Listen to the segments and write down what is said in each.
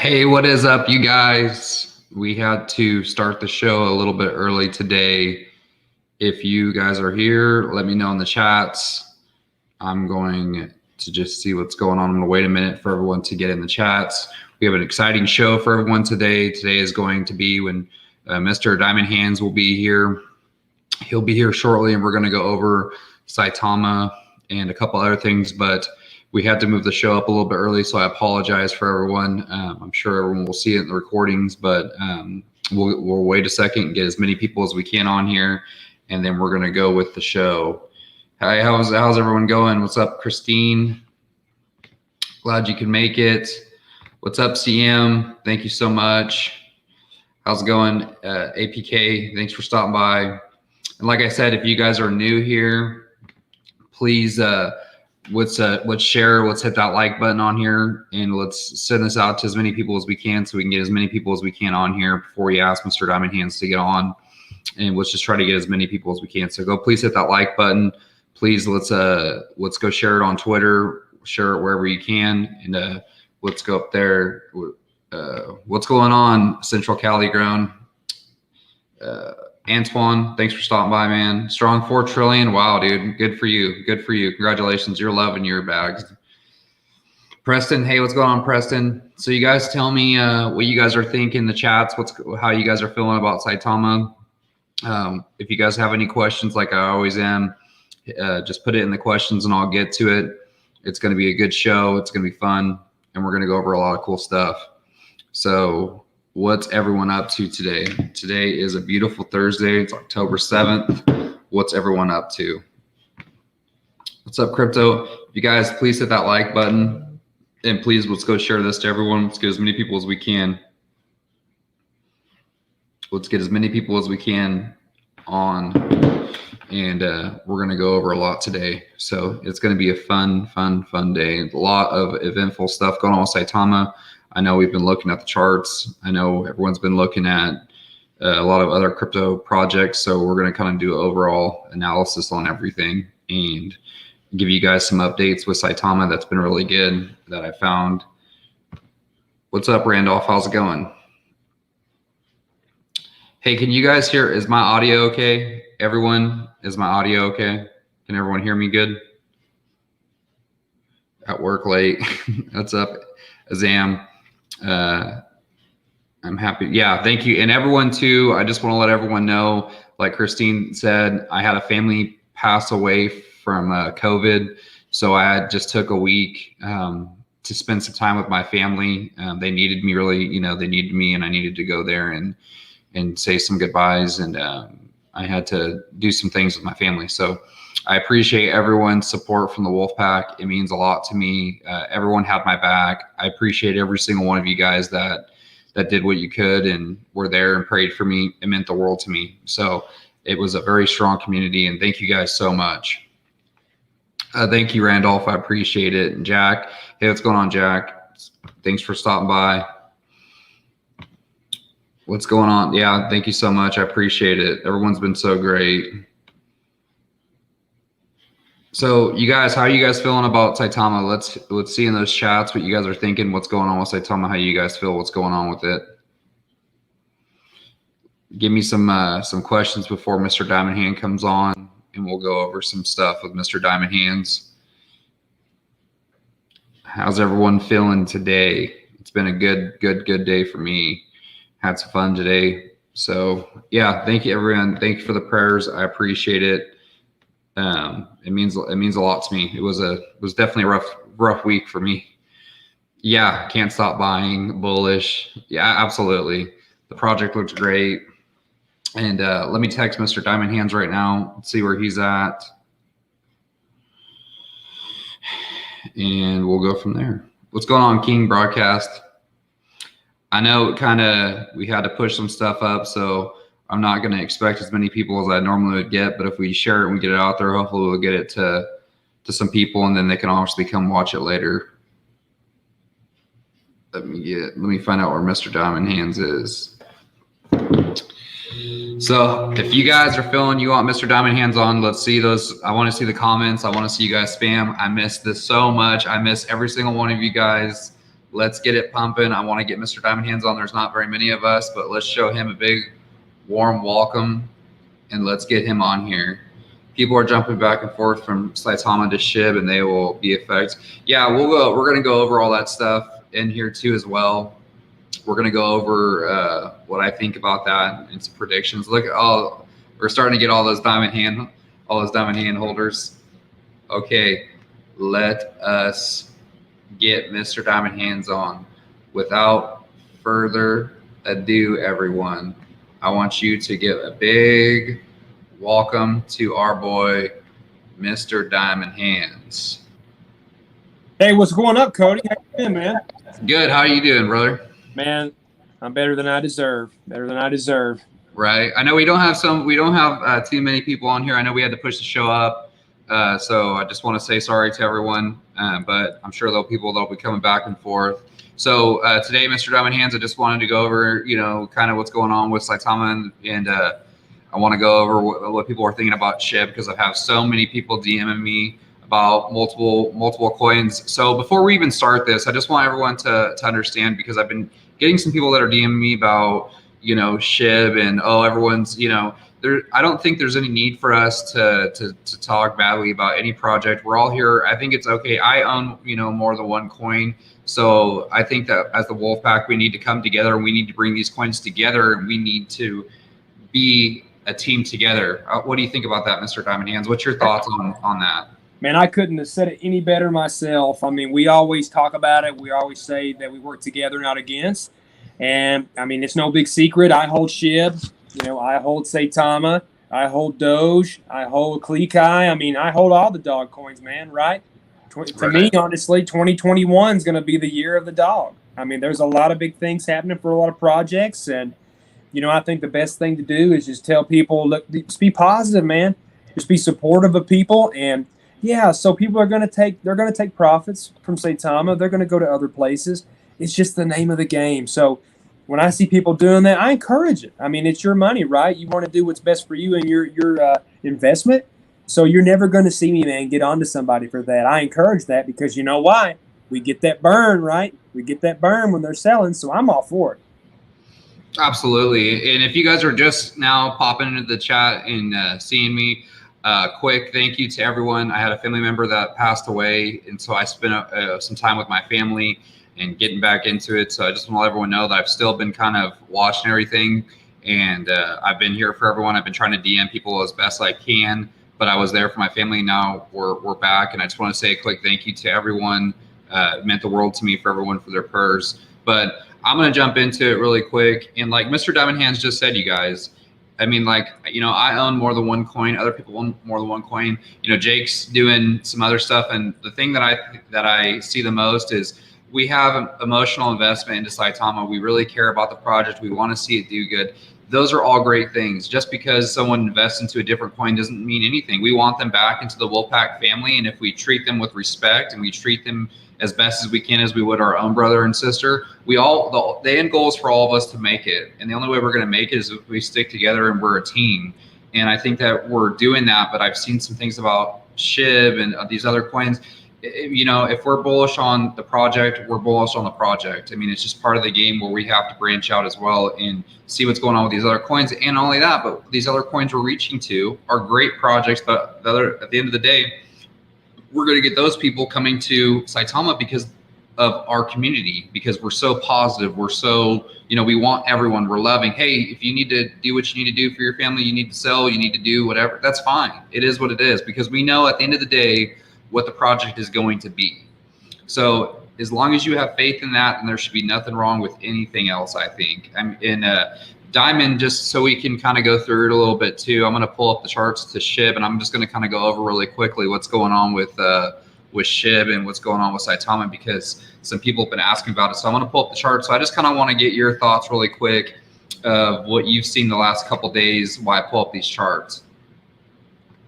Hey, what is up, you guys? We had to start the show a little bit early today. If you guys are here, let me know in the chats. I'm going to just see what's going on. I'm going to wait a minute for everyone to get in the chats. We have an exciting show for everyone today. Today is going to be when Mr. Diamondhandz will be here. He'll be here shortly, and we're going to go over Saitama and a couple other things, but we had to move the show up a little bit early, so I apologize for everyone. I'm sure everyone will see it in the recordings, but we'll wait a second and get as many people as we can on here, and then we're going to go with the show. Hi, how's everyone going? What's up, Christine? Glad you can make it. What's up, CM? Thank you so much. How's it going, APK? Thanks for stopping by. And like I said, if you guys are new here, please let's share, let's hit that like button on here, and let's send this out to as many people as we can so we can get as many people as we can on here before we ask Mr. Diamondhandz to get on. And let's just try to get as many people as we can. So please hit that like button. Please let's go share it on Twitter, share it wherever you can, and let's go up there. What's going on, Central Cali grown? Antoine, thanks for stopping by, man. Strong 4 trillion. Wow, dude. Good for you. Good for you. Congratulations. You're loving your bags. Preston, hey, what's going on, Preston? So you guys tell me what you guys are thinking in the chats. How you guys are feeling about Saitama. If you guys have any questions, like I always am, just put it in the questions and I'll get to it. It's going to be a good show. It's going to be fun, and we're going to go over a lot of cool stuff. So what's everyone up to today? Today is a beautiful Thursday. It's October 7th. What's everyone up to? What's up, crypto? You guys, please hit that like button, and please let's go share this to everyone. Let's get as many people as we can. Let's get as many people as we can on, and we're going to go over a lot today. So it's going to be a fun day. A lot of eventful stuff going on with Saitama. I know we've been looking at the charts. I know everyone's been looking at a lot of other crypto projects. So we're going to kind of do an overall analysis on everything and give you guys some updates with Saitama. That's been really good that I found. What's up, Randolph? How's it going? Hey, can you guys hear? Is my audio okay? Everyone, is my audio okay? Can everyone hear me good? At work late. What's up, Azam? I'm happy. Yeah, thank you. And everyone too, I just want to let everyone know, like Christine said, I had a family pass away from COVID. So I just took a week to spend some time with my family. They needed me really, they needed me, and I needed to go there and say some goodbyes. And I had to do some things with my family. So I appreciate everyone's support from the Wolfpack. It means a lot to me. Everyone had my back. I appreciate every single one of you guys that did what you could and were there and prayed for me. It meant the world to me. So it was a very strong community, and thank you guys so much. Thank you, Randolph. I appreciate it. And Jack, hey, what's going on, Jack? Thanks for stopping by. What's going on? Yeah, thank you so much. I appreciate it. Everyone's been so great. So you guys, how are you guys feeling about Saitama? Let's see in those chats what you guys are thinking. What's going on with Saitama? How you guys feel? What's going on with it? Give me some questions before Mr. Diamondhandz comes on, and we'll go over some stuff with Mr. Diamondhandz. How's everyone feeling today? It's been a good day for me. Had some fun today. So yeah, thank you everyone. Thank you for the prayers. I appreciate it. It means a lot to me. It was definitely a rough week for me. Yeah, can't stop buying, bullish. Yeah, absolutely. The project looks great. And let me text Mr. Diamondhandz right now. Let's see where he's at. And we'll go from there. What's going on, King Broadcast? I know we had to push some stuff up, so I'm not going to expect as many people as I normally would get, but if we share it and we get it out there, hopefully we'll get it to some people, and then they can obviously come watch it later. Let me find out where Mr. Diamondhandz is. So if you guys are feeling you want Mr. Diamondhandz on, let's see those. I want to see the comments. I want to see you guys spam. I miss this so much. I miss every single one of you guys. Let's get it pumping. I want to get Mr. Diamondhandz on. There's not very many of us, but let's show him a big, warm welcome, and let's get him on here. People are jumping back and forth from Saitama to Shib, and they will be affected. Yeah, we're going to go over all that stuff in here too as well. We're going to go over what I think about that and some predictions. Look at all, we're starting to get all those diamond hand holders. Okay, let us get Mr. Diamondhandz on. Without further ado, everyone, I want you to give a big welcome to our boy, Mr. Diamondhandz. Hey, what's going up, Cody? How you doing, man? Good. How are you doing, brother? Man, I'm better than I deserve. Right. I know we don't have too many people on here. I know we had to push the show up. So I just want to say sorry to everyone, but I'm sure there'll be people that'll be coming back and forth. So today, Mr. Diamondhandz, I just wanted to go over, kind of what's going on with Saitama, and I want to go over what people are thinking about SHIB, because I have so many people DMing me about multiple coins. So before we even start this, I just want everyone to understand, because I've been getting some people that are DMing me about, SHIB, and everyone's, I don't think there's any need for us to talk badly about any project. We're all here. I think it's okay. I own, more than one coin. So I think that as the Wolfpack, we need to come together, and we need to bring these coins together, and we need to be a team together. What do you think about that, Mr. Diamondhandz? What's your thoughts on that? Man, I couldn't have said it any better myself. I mean, we always talk about it. We always say that we work together, not against. And I mean, it's no big secret. I hold SHIB. I hold Saitama. I hold Doge. I hold Klikai. I mean, I hold all the dog coins, man, right? To me, honestly, 2021 is going to be the year of the dog. I mean, there's a lot of big things happening for a lot of projects. And, I think the best thing to do is just tell people, look, just be positive, man. Just be supportive of people. And, yeah, so people are going to take profits from Saitama. They're going to go to other places. It's just the name of the game. So when I see people doing that, I encourage it. I mean, it's your money, right? You want to do what's best for you and your investment. So you're never going to see me, man, get onto somebody for that. I encourage that, because you know why? We get that burn, right? We get that burn when they're selling, so I'm all for it. Absolutely. And if you guys are just now popping into the chat and seeing me, quick thank you to everyone. I had a family member that passed away, and so I spent some time with my family and getting back into it. So I just want to let everyone know that I've still been kind of watching everything, and I've been here for everyone. I've been trying to DM people as best I can, but I was there for my family. Now we're back, and I just want to say a quick thank you to everyone. It meant the world to me, for everyone, for their prayers. But I'm going to jump into it really quick. And like Mr. Diamondhandz just said, you guys, I mean, I own more than one coin. Other people own more than one coin. Jake's doing some other stuff. And the thing that I see the most is we have an emotional investment into Saitama. We really care about the project. We want to see it do good. Those are all great things. Just because someone invests into a different coin doesn't mean anything. We want them back into the Wolfpack family. And if we treat them with respect, and we treat them as best as we can, as we would our own brother and sister, the end goal is for all of us to make it. And the only way we're going to make it is if we stick together and we're a team. And I think that we're doing that. But I've seen some things about SHIB and these other coins. If we're bullish on the project, we're bullish on the project. I mean, it's just part of the game where we have to branch out as well and see what's going on with these other coins. And not only that, but these other coins we're reaching to are great projects. But at the end of the day, we're going to get those people coming to Saitama because of our community, because we're so positive. We're so, we want everyone. We're loving. Hey, if you need to do what you need to do for your family, you need to sell, you need to do whatever, that's fine. It is what it is, because we know at the end of the day what the project is going to be. So as long as you have faith in that, then there should be nothing wrong with anything else, I think. I'm in Diamond, just so we can kind of go through it a little bit too. I'm going to pull up the charts to SHIB, and I'm just going to kind of go over really quickly what's going on with SHIB and what's going on with Saitama, because some people have been asking about it. So I'm going to pull up the charts. So I just kind of want to get your thoughts really quick of what you've seen the last couple of days while I pull up these charts.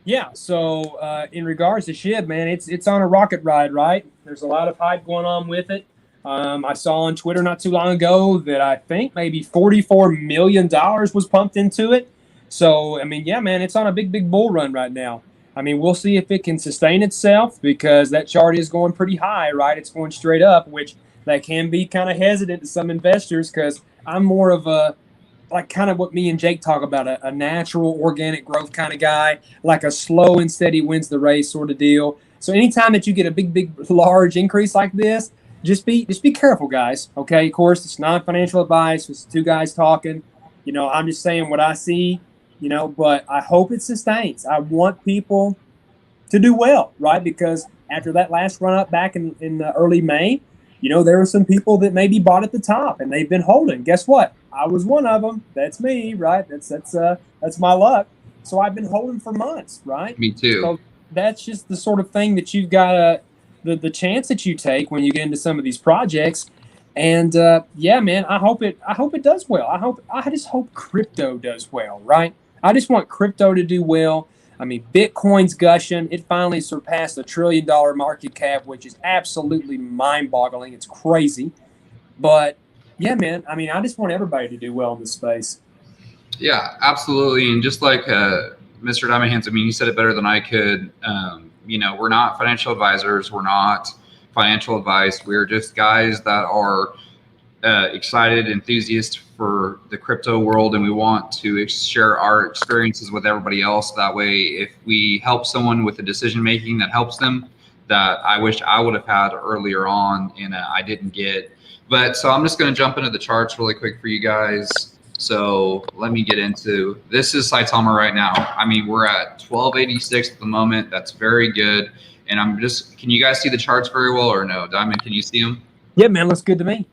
Yeah, so in regards to SHIB, man, it's on a rocket ride, right? There's a lot of hype going on with it. I saw on Twitter not too long ago that I think maybe $44 million was pumped into it. So, I mean, yeah, man, it's on a big bull run right now. I mean, we'll see if it can sustain itself, because that chart is going pretty high, right? It's going straight up, which that can be kind of hesitant to some investors, because I'm more of a, like kind of what me and Jake talk about, a natural organic growth kind of guy, like a slow and steady wins the race sort of deal. So anytime that you get a big, large increase like this, just be careful, guys. Okay, of course, it's not financial advice. It's two guys talking. I'm just saying what I see. But I hope it sustains. I want people to do well, right? Because after that last run up back in early May, there were some people that maybe bought at the top and they've been holding. Guess what? I was one of them. That's me, right? That's my luck. So I've been holding for months, right? Me too. So that's just the sort of thing that you've got the chance that you take when you get into some of these projects. And yeah, man, I hope it does well. I just hope crypto does well, right? I just want crypto to do well. I mean, Bitcoin's gushing. It finally surpassed $1 trillion market cap, which is absolutely mind-boggling. It's crazy. But yeah, man, I mean, I just want everybody to do well in this space. Yeah, absolutely. And just like Mr. Diamondhandz, I mean, you said it better than I could. We're not financial advisors. We're not financial advice. We're just guys that are excited enthusiasts for the crypto world, and we want to share our experiences with everybody else. That way, if we help someone with the decision making that helps them, that I wish I would have had earlier on and I didn't get. But so I'm just going to jump into the charts really quick for you guys. So let me get into this. Is Saitama right now. I mean, we're at 1286 at the moment. That's very good. And can you guys see the charts very well or no? Diamond, can you see them? Yeah, man, looks good to me.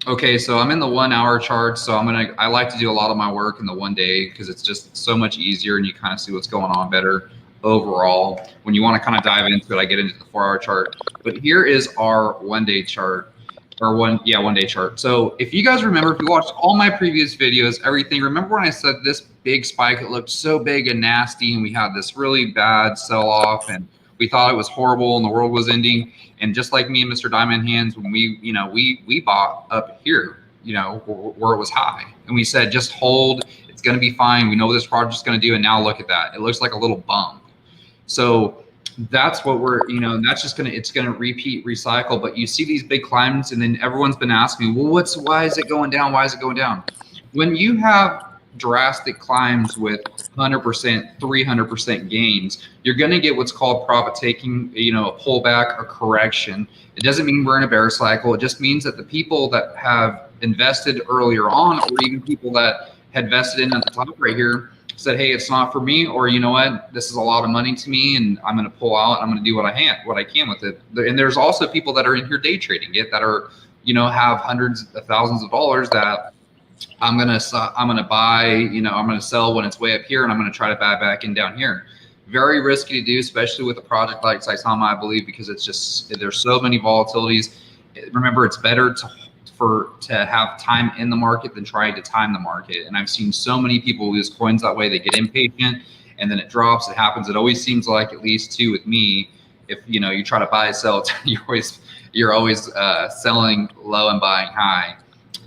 Okay, so I'm in the 1 hour chart. So I like to do a lot of my work in the 1 day because it's just so much easier and you kind of see what's going on better overall. When you want to kind of dive into it, I get into the 4 hour chart. But here is our 1 day chart, or 1 day chart. So if you guys remember, if you watched all my previous videos, everything, remember when I said this big spike, it looked so big and nasty and we had this really bad sell off and we thought it was horrible and the world was ending. And just like me and Mr. Diamondhandz, when we bought up here, where it was high, and we said, just hold, it's going to be fine. We know what this project's going to do. And now look at that. It looks like a little bump. So that's what that's just it's going to repeat, recycle. But you see these big climbs, and then everyone's been asking me, well, why is it going down? Why is it going down? When you have drastic climbs with 100%, 300% gains, you're going to get what's called profit taking, a pullback, a correction. It doesn't mean we're in a bear cycle. It just means that the people that have invested earlier on, or even people that had invested in at the top right here, said, hey, it's not for me, or you know what, this is a lot of money to me and I'm going to pull out, I'm going to do what I can with it. And there's also people that are in here day trading it that are, have hundreds of thousands of dollars that I'm gonna buy, I'm gonna sell when it's way up here, and I'm gonna try to buy back in down here. Very risky to do, especially with a project like Saitama, I believe, because there's so many volatilities. Remember, it's better to have time in the market than trying to time the market. And I've seen so many people lose coins that way. They get impatient, and then it drops. It happens. It always seems like, at least too with me, if you try to buy, sell, you're always selling low and buying high.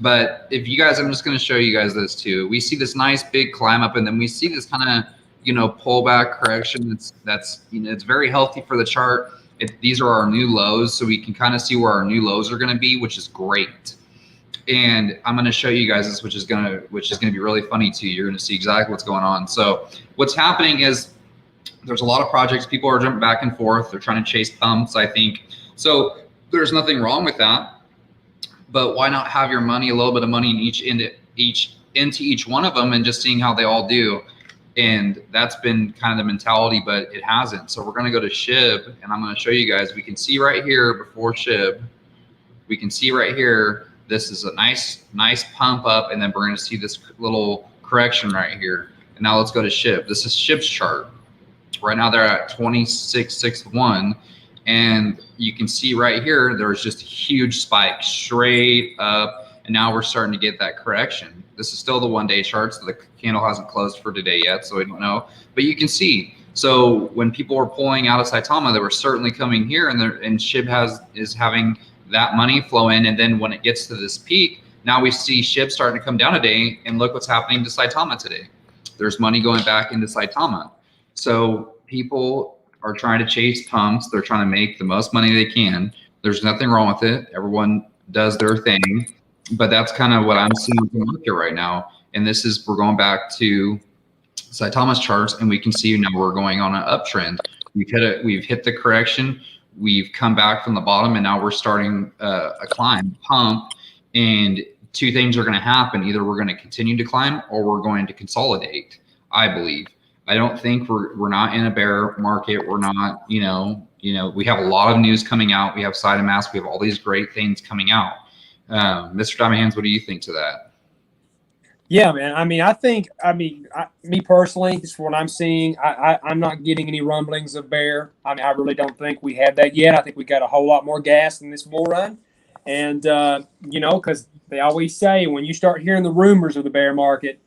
But if you guys, I'm just going to show you guys this too. We see this nice big climb up, and then we see this kind of, pullback correction. That's it's very healthy for the chart. These are our new lows, so we can kind of see where our new lows are going to be, which is great. And I'm going to show you guys this, which is going to be really funny too. You're going to see exactly what's going on. So what's happening is there's a lot of projects. People are jumping back and forth. They're trying to chase pumps, I think. So there's nothing wrong with that. But why not have your money, a little bit of money into each one of them, and just seeing how they all do? And that's been kind of the mentality, but it hasn't. So we're going to go to SHIB, and I'm going to show you guys. We can see right here before SHIB, we can see right here, this is a nice pump up, and then we're going to see this little correction right here. And now let's go to SHIB. This is SHIB's chart. Right now they're at 2661. And you can see right here, there was just a huge spike straight up. And now we're starting to get that correction. This is still the 1 day chart, so the candle hasn't closed for today yet, so we don't know. But you can see, so when people were pulling out of Saitama, they were certainly coming here, and SHIB is having that money flow in. And then when it gets to this peak, now we see SHIB starting to come down today, and look what's happening to Saitama today. There's money going back into Saitama. So people are trying to chase pumps. They're trying to make the most money they can. There's nothing wrong with it. Everyone does their thing. But that's kind of what I'm seeing in the market right now. And this is, we're going back to Saitama's charts, and we can see now we're going on an uptrend. We've hit the correction. We've come back from the bottom, and now we're starting a climb, pump. And two things are going to happen. Either we're going to continue to climb, or we're going to consolidate, I believe. I don't think we're not in a bear market. We're not, we have a lot of news coming out. We have Saitama, we have all these great things coming out. Mr. Diamondhandz, what do you think to that? Yeah, man. I mean, me personally, just what I'm seeing, I'm not getting any rumblings of bear. I mean, I really don't think we have that yet. I think we got a whole lot more gas in this bull run. And, because they always say when you start hearing the rumors of the bear market,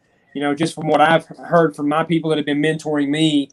just from what I've heard from my people that have been mentoring me,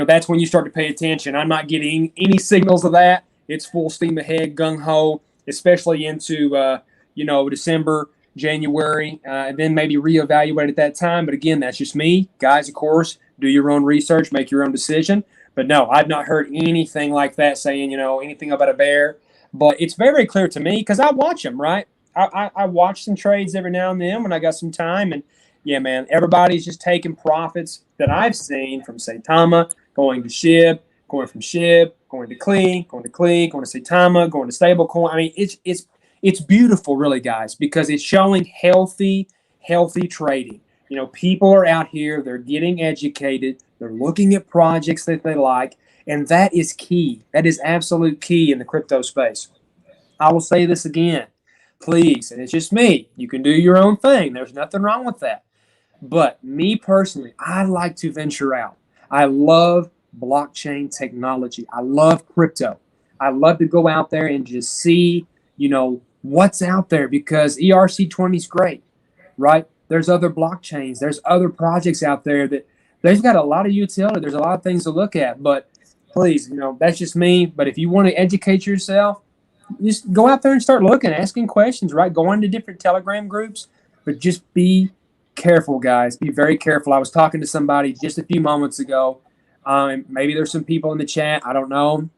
that's when you start to pay attention. I'm not getting any signals of that. It's full steam ahead, gung-ho, especially into, December, January, and then maybe reevaluate at that time. But again, that's just me. Guys, of course, do your own research, make your own decision. But no, I've not heard anything like that saying, anything about a bear. But it's very, very clear to me because I watch them, right? I watch some trades every now and then when I got some time. And, yeah, man, everybody's just taking profits that I've seen from Saitama going to SHIB, going from SHIB, going to CLE, going to CLE, going to Saitama, going to stablecoin. I mean, it's beautiful, really, guys, because it's showing healthy trading. People are out here. They're getting educated. They're looking at projects that they like, and that is key. That is absolute key in the crypto space. I will say this again, please, and it's just me. You can do your own thing. There's nothing wrong with that. But me personally, I like to venture out. I love blockchain technology. I love crypto. I love to go out there and just see, what's out there because ERC20 is great, right? There's other blockchains. There's other projects out there that they've got a lot of utility. There's a lot of things to look at. But please, that's just me. But if you want to educate yourself, just go out there and start looking, asking questions, right? Go into different Telegram groups, but just be careful, guys. Be very careful. I was talking to somebody just a few moments ago. Maybe there's some people in the chat. I don't know.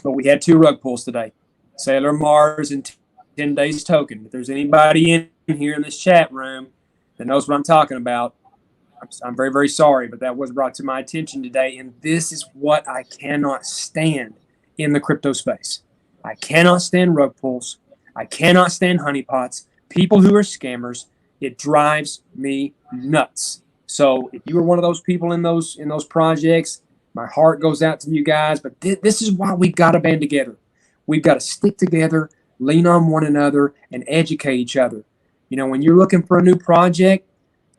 But we had 2 rug pulls today. Sailor Mars and 10 Days Token. If there's anybody in here in this chat room that knows what I'm talking about, I'm very, very sorry, but that was brought to my attention today. And this is what I cannot stand in the crypto space. I cannot stand rug pulls. I cannot stand honeypots. People who are scammers. It drives me nuts. So if you are one of those people in those projects, my heart goes out to you guys. But this is why we got to band together. We've got to stick together, lean on one another, and educate each other. When you're looking for a new project,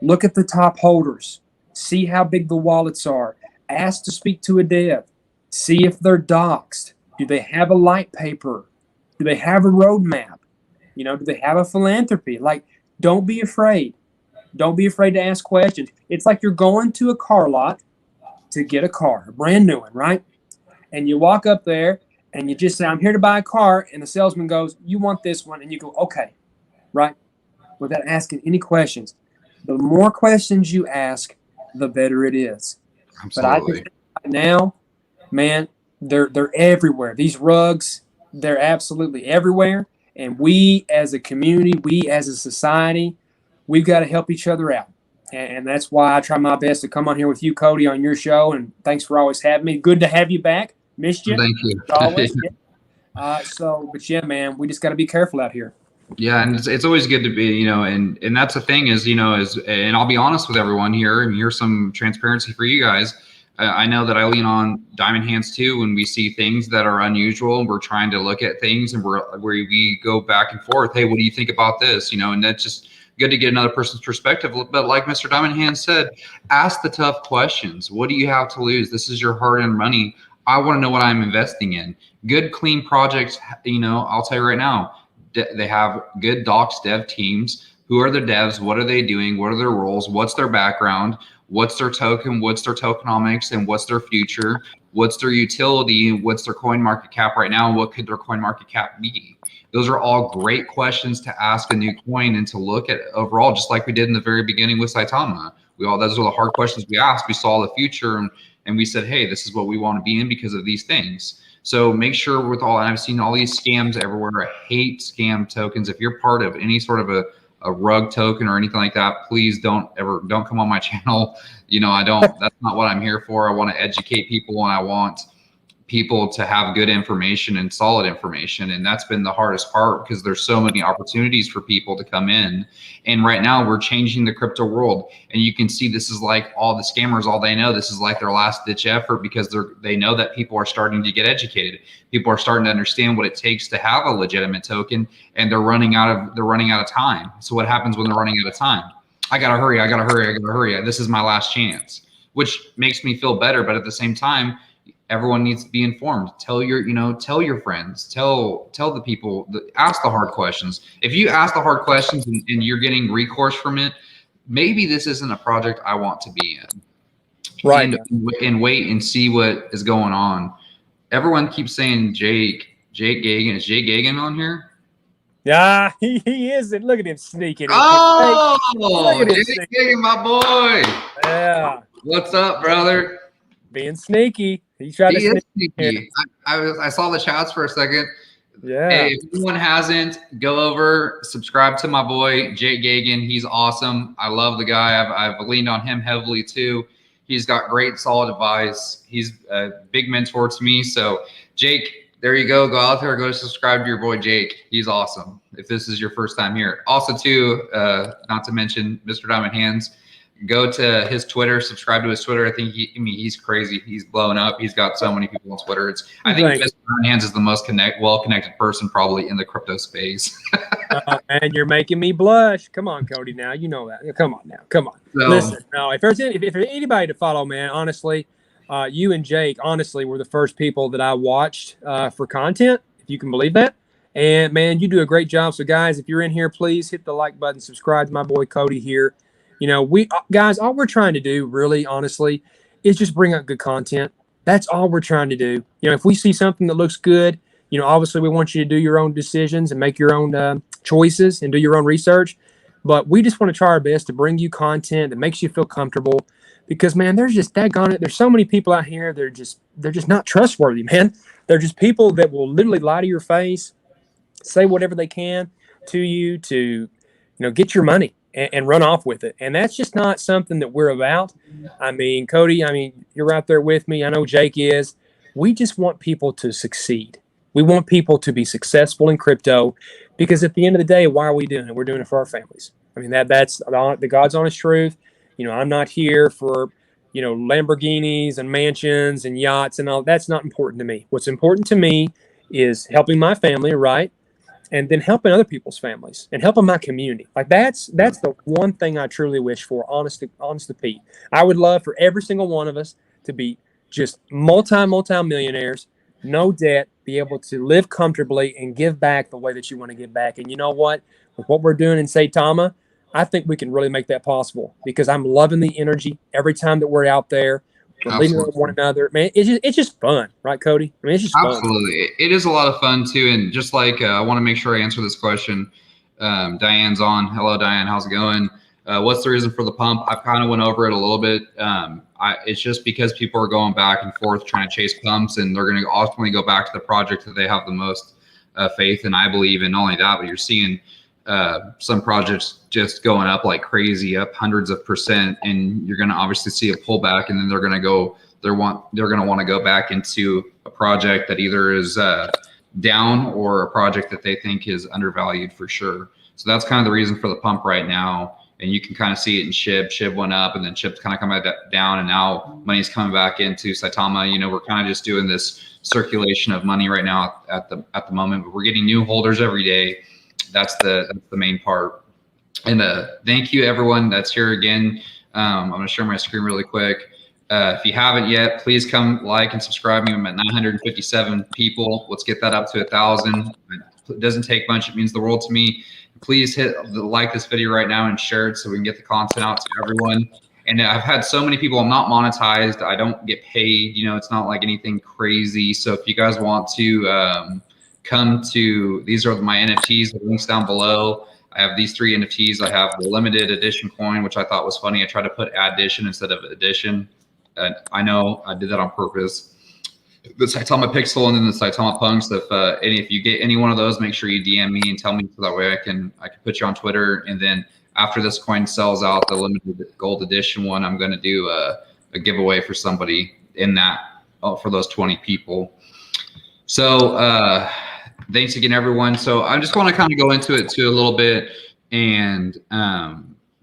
look at the top holders. See how big the wallets are. Ask to speak to a dev. See if they're doxed. Do they have a light paper? Do they have a roadmap? Do they have a philanthropy? Don't be afraid. Don't be afraid to ask questions. It's like you're going to a car lot to get a car, a brand new one, right? And you walk up there and you just say, I'm here to buy a car. And the salesman goes, you want this one? And you go, okay, right? Without asking any questions. The more questions you ask, the better it is. Absolutely. But I think right now, man, they're everywhere. These rugs, they're absolutely everywhere. And we as a community, we as a society, we've got to help each other out. And that's why I try my best to come on here with you, Cody, on your show. And thanks for always having me. Good to have you back. Missed you. Thank you. Always. But yeah, man, we just got to be careful out here. Yeah, and it's always good to be, and that's the thing is, and I'll be honest with everyone here, and here's some transparency for you guys. I know that I lean on Diamondhandz too when we see things that are unusual. We're trying to look at things and where we go back and forth. Hey, what do you think about this? And that's just good to get another person's perspective. But like Mr. Diamondhandz said, ask the tough questions. What do you have to lose? This is your hard-earned money. I want to know what I'm investing in. Good, clean projects. I'll tell you right now, they have good docs dev teams. Who are the devs? What are they doing? What are their roles? What's their background? What's their token? What's their tokenomics? And what's their future? What's their utility? What's their coin market cap right now? What could their coin market cap be? Those are all great questions to ask a new coin and to look at overall, just like we did in the very beginning with Saitama. Those are the hard questions we asked. We saw the future and we said, hey, this is what we want to be in because of these things. So make sure with all, and I've seen all these scams everywhere. I hate scam tokens. If you're part of any sort of a rug token or anything like that, please don't come on my channel. You know, that's not what I'm here for. I want to educate people, and I want people to have good information and solid information. And that's been the hardest part, because there's so many opportunities for people to come in. And right now we're changing the crypto world. And you can see this is like all the scammers, all they know, this is like their last ditch effort, because they know that people are starting to get educated. People are starting to understand what it takes to have a legitimate token, and they're running out of time. So what happens when they're running out of time? I gotta hurry. This is my last chance, which makes me feel better. But at the same time, everyone needs to be informed. Tell your friends, tell the people, ask the hard questions. If you ask the hard questions and you're getting recourse from it, maybe this isn't a project I want to be in. Right. And wait and see what is going on. Everyone keeps saying Jake Gagan. Is Jake Gagan on here? Yeah, he isn't. Look at him sneaking. Oh, Jake Gagan, my boy. Yeah. What's up, brother? Being sneaky. He tried to sneak. I saw the chats for a second. Yeah. Hey, if anyone hasn't, go over, subscribe to my boy Jake Gagan. He's awesome. I love the guy. I've leaned on him heavily too. He's got great, solid advice. He's a big mentor to me. So Jake, there you go. Go out there, go subscribe to your boy Jake. He's awesome. If this is your first time here, also too, not to mention Mr. Diamondhandz. Go to his Twitter, subscribe to his Twitter. I think he's crazy. He's blown up. He's got so many people on Twitter. I think Mr. Diamondhandz is the most well-connected person probably in the crypto space. And you're making me blush. Come on, Cody. Now you know that. Come on now. Come on. So, listen. No, if there's anybody to follow, man, honestly, you and Jake, honestly, were the first people that I watched for content. If you can believe that. And man, you do a great job. So guys, if you're in here, please hit the like button. Subscribe to my boy Cody here. You know, guys, all we're trying to do, really, honestly, is just bring up good content. That's all we're trying to do. You know, if we see something that looks good, you know, obviously we want you to do your own decisions and make your own choices and do your own research. But we just want to try our best to bring you content that makes you feel comfortable. Because, man, there's just daggone it. There's so many people out here. They're just not trustworthy, man. They're just people that will literally lie to your face, say whatever they can to you to, you know, get your money. And run off with it. And that's just not something that we're about. I mean, Cody, you're right there with me. I know Jake is. We just want people to succeed. We want people to be successful in crypto, because at the end of the day, why are we doing it? We're doing it for our families. I mean, that's the God's honest truth. You know, I'm not here for, you know, Lamborghinis and mansions and yachts and all. That's not important to me. What's important to me is helping my family, right? And then helping other people's families and helping my community. Like that's the one thing I truly wish for, honest to Pete. I would love for every single one of us to be just multi-millionaires, no debt, be able to live comfortably and give back the way that you want to give back. And you know what? With what we're doing in Saitama, I think we can really make that possible, because I'm loving the energy every time that we're out there. We're leading with one another, man. It's just fun, right, Cody? I mean, it's just absolutely fun. It is a lot of fun too. And just like I want to make sure I answer this question. Diane's on. Hello, Diane. How's it going? What's the reason for the pump? I kind of went over it a little bit. It's just because people are going back and forth trying to chase pumps, and they're going to ultimately go back to the project that they have the most faith in. I believe in. Not only that, but you're seeing some projects just going up like crazy, up hundreds of %, and you're going to obviously see a pullback, and then they're going to want to go back into a project that either is down or a project that they think is undervalued for sure. So that's kind of the reason for the pump right now. And you can kind of see it in SHIB. SHIB went up, and then SHIB's kind of coming down, and now money's coming back into Saitama. You know, we're kind of just doing this circulation of money right now at the moment, but we're getting new holders every day. That's the main part. And thank you everyone that's here again. I'm going to share my screen really quick. If you haven't yet, please come like and subscribe me. I'm at 957 people. Let's get that up to 1,000. It doesn't take much. It means the world to me. Please like this video right now and share it so we can get the content out to everyone. And I've had so many people. I'm not monetized. I don't get paid. You know, it's not like anything crazy. So if you guys want to come to, these are my NFTs, the links down below. I have these 3 NFTs. I have the limited edition coin, which I thought was funny. I tried to put addition instead of edition. I know I did that on purpose. the Saitama Pixel and then the Saitama Punks. If you get any one of those, make sure you DM me and tell me so that way I can put you on Twitter. And then after this coin sells out, the limited gold edition one, I'm going to do a giveaway for somebody in that for those 20 people. So thanks again, everyone. So I just want to kind of go into it too a little bit, and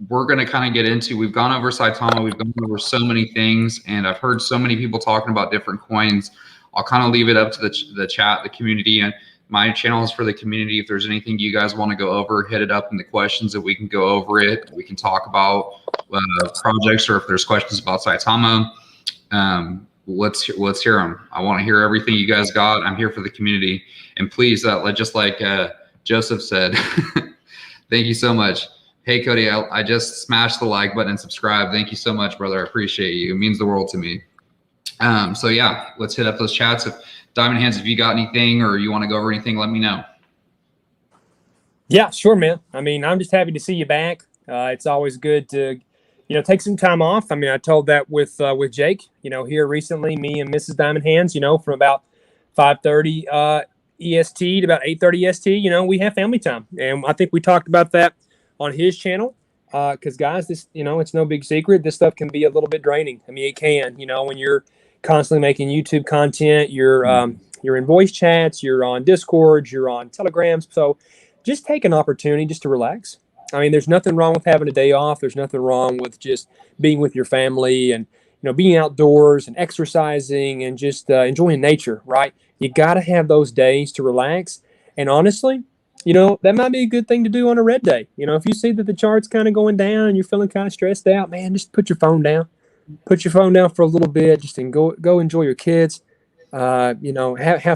we're going to kind of get into, we've gone over Saitama, we've gone over so many things, and I've heard so many people talking about different coins. I'll kind of leave it up to the chat, the community, and my channel is for the community. If there's anything you guys want to go over, hit it up in the questions that we can go over it. We can talk about projects, or if there's questions about Saitama, let's hear them. I want to hear everything you guys got. I'm here for the community. And please, just like Joseph said, thank you so much. Hey, Cody, I just smashed the like button and subscribe. Thank you so much, brother. I appreciate you. It means the world to me. So yeah, let's hit up those chats. If Diamondhandz, if you got anything or you want to go over anything, let me know. Yeah, sure, man. I mean, I'm just happy to see you back. It's always good to, take some time off. I mean, I told that with Jake, here recently, me and Mrs. Diamondhandz, from about 5:30 EST to about 8:30 EST, we have family time. And I think we talked about that on his channel. Because guys, this, it's no big secret. This stuff can be a little bit draining. I mean, it can, when you're constantly making YouTube content, you're in voice chats, you're on Discord, you're on Telegrams. So just take an opportunity just to relax. I mean, there's nothing wrong with having a day off. There's nothing wrong with just being with your family and, being outdoors and exercising and just enjoying nature, right? You got to have those days to relax. And honestly, that might be a good thing to do on a red day. If you see that the chart's kind of going down and you're feeling kind of stressed out, man, just put your phone down. Put your phone down for a little bit, just and go enjoy your kids. Have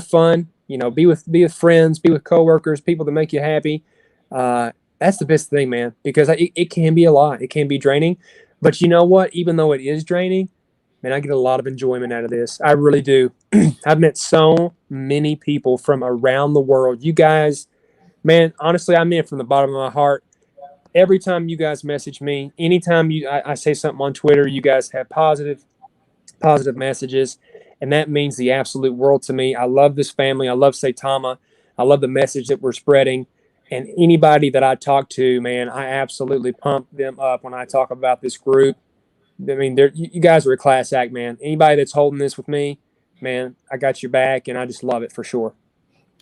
fun. Be with friends, be with coworkers, people that make you happy. That's the best thing, man, because it can be a lot. It can be draining. But you know what? Even though it is draining, man, I get a lot of enjoyment out of this. I really do. I've met so many people from around the world. You guys, man, honestly, I mean it from the bottom of my heart. Every time you guys message me, anytime I say something on Twitter, you guys have positive messages, and that means the absolute world to me. I love this family. I love Saitama. I love the message that we're spreading. And anybody that I talk to, man, I absolutely pump them up when I talk about this group. I mean, you guys are a class act, man. Anybody that's holding this with me, man, I got your back, and I just love it for sure.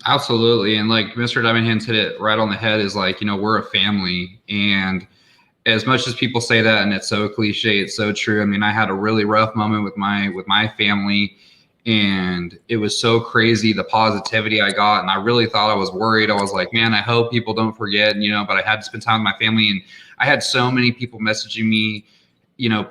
Absolutely. And like Mr. Diamondhandz hit it right on the head, is like, we're a family. And as much as people say that, and it's so cliche, it's so true. I mean, I had a really rough moment with my family, and it was so crazy, the positivity I got. And I really thought, I was worried. I was like, man, I hope people don't forget, but I had to spend time with my family. And I had so many people messaging me,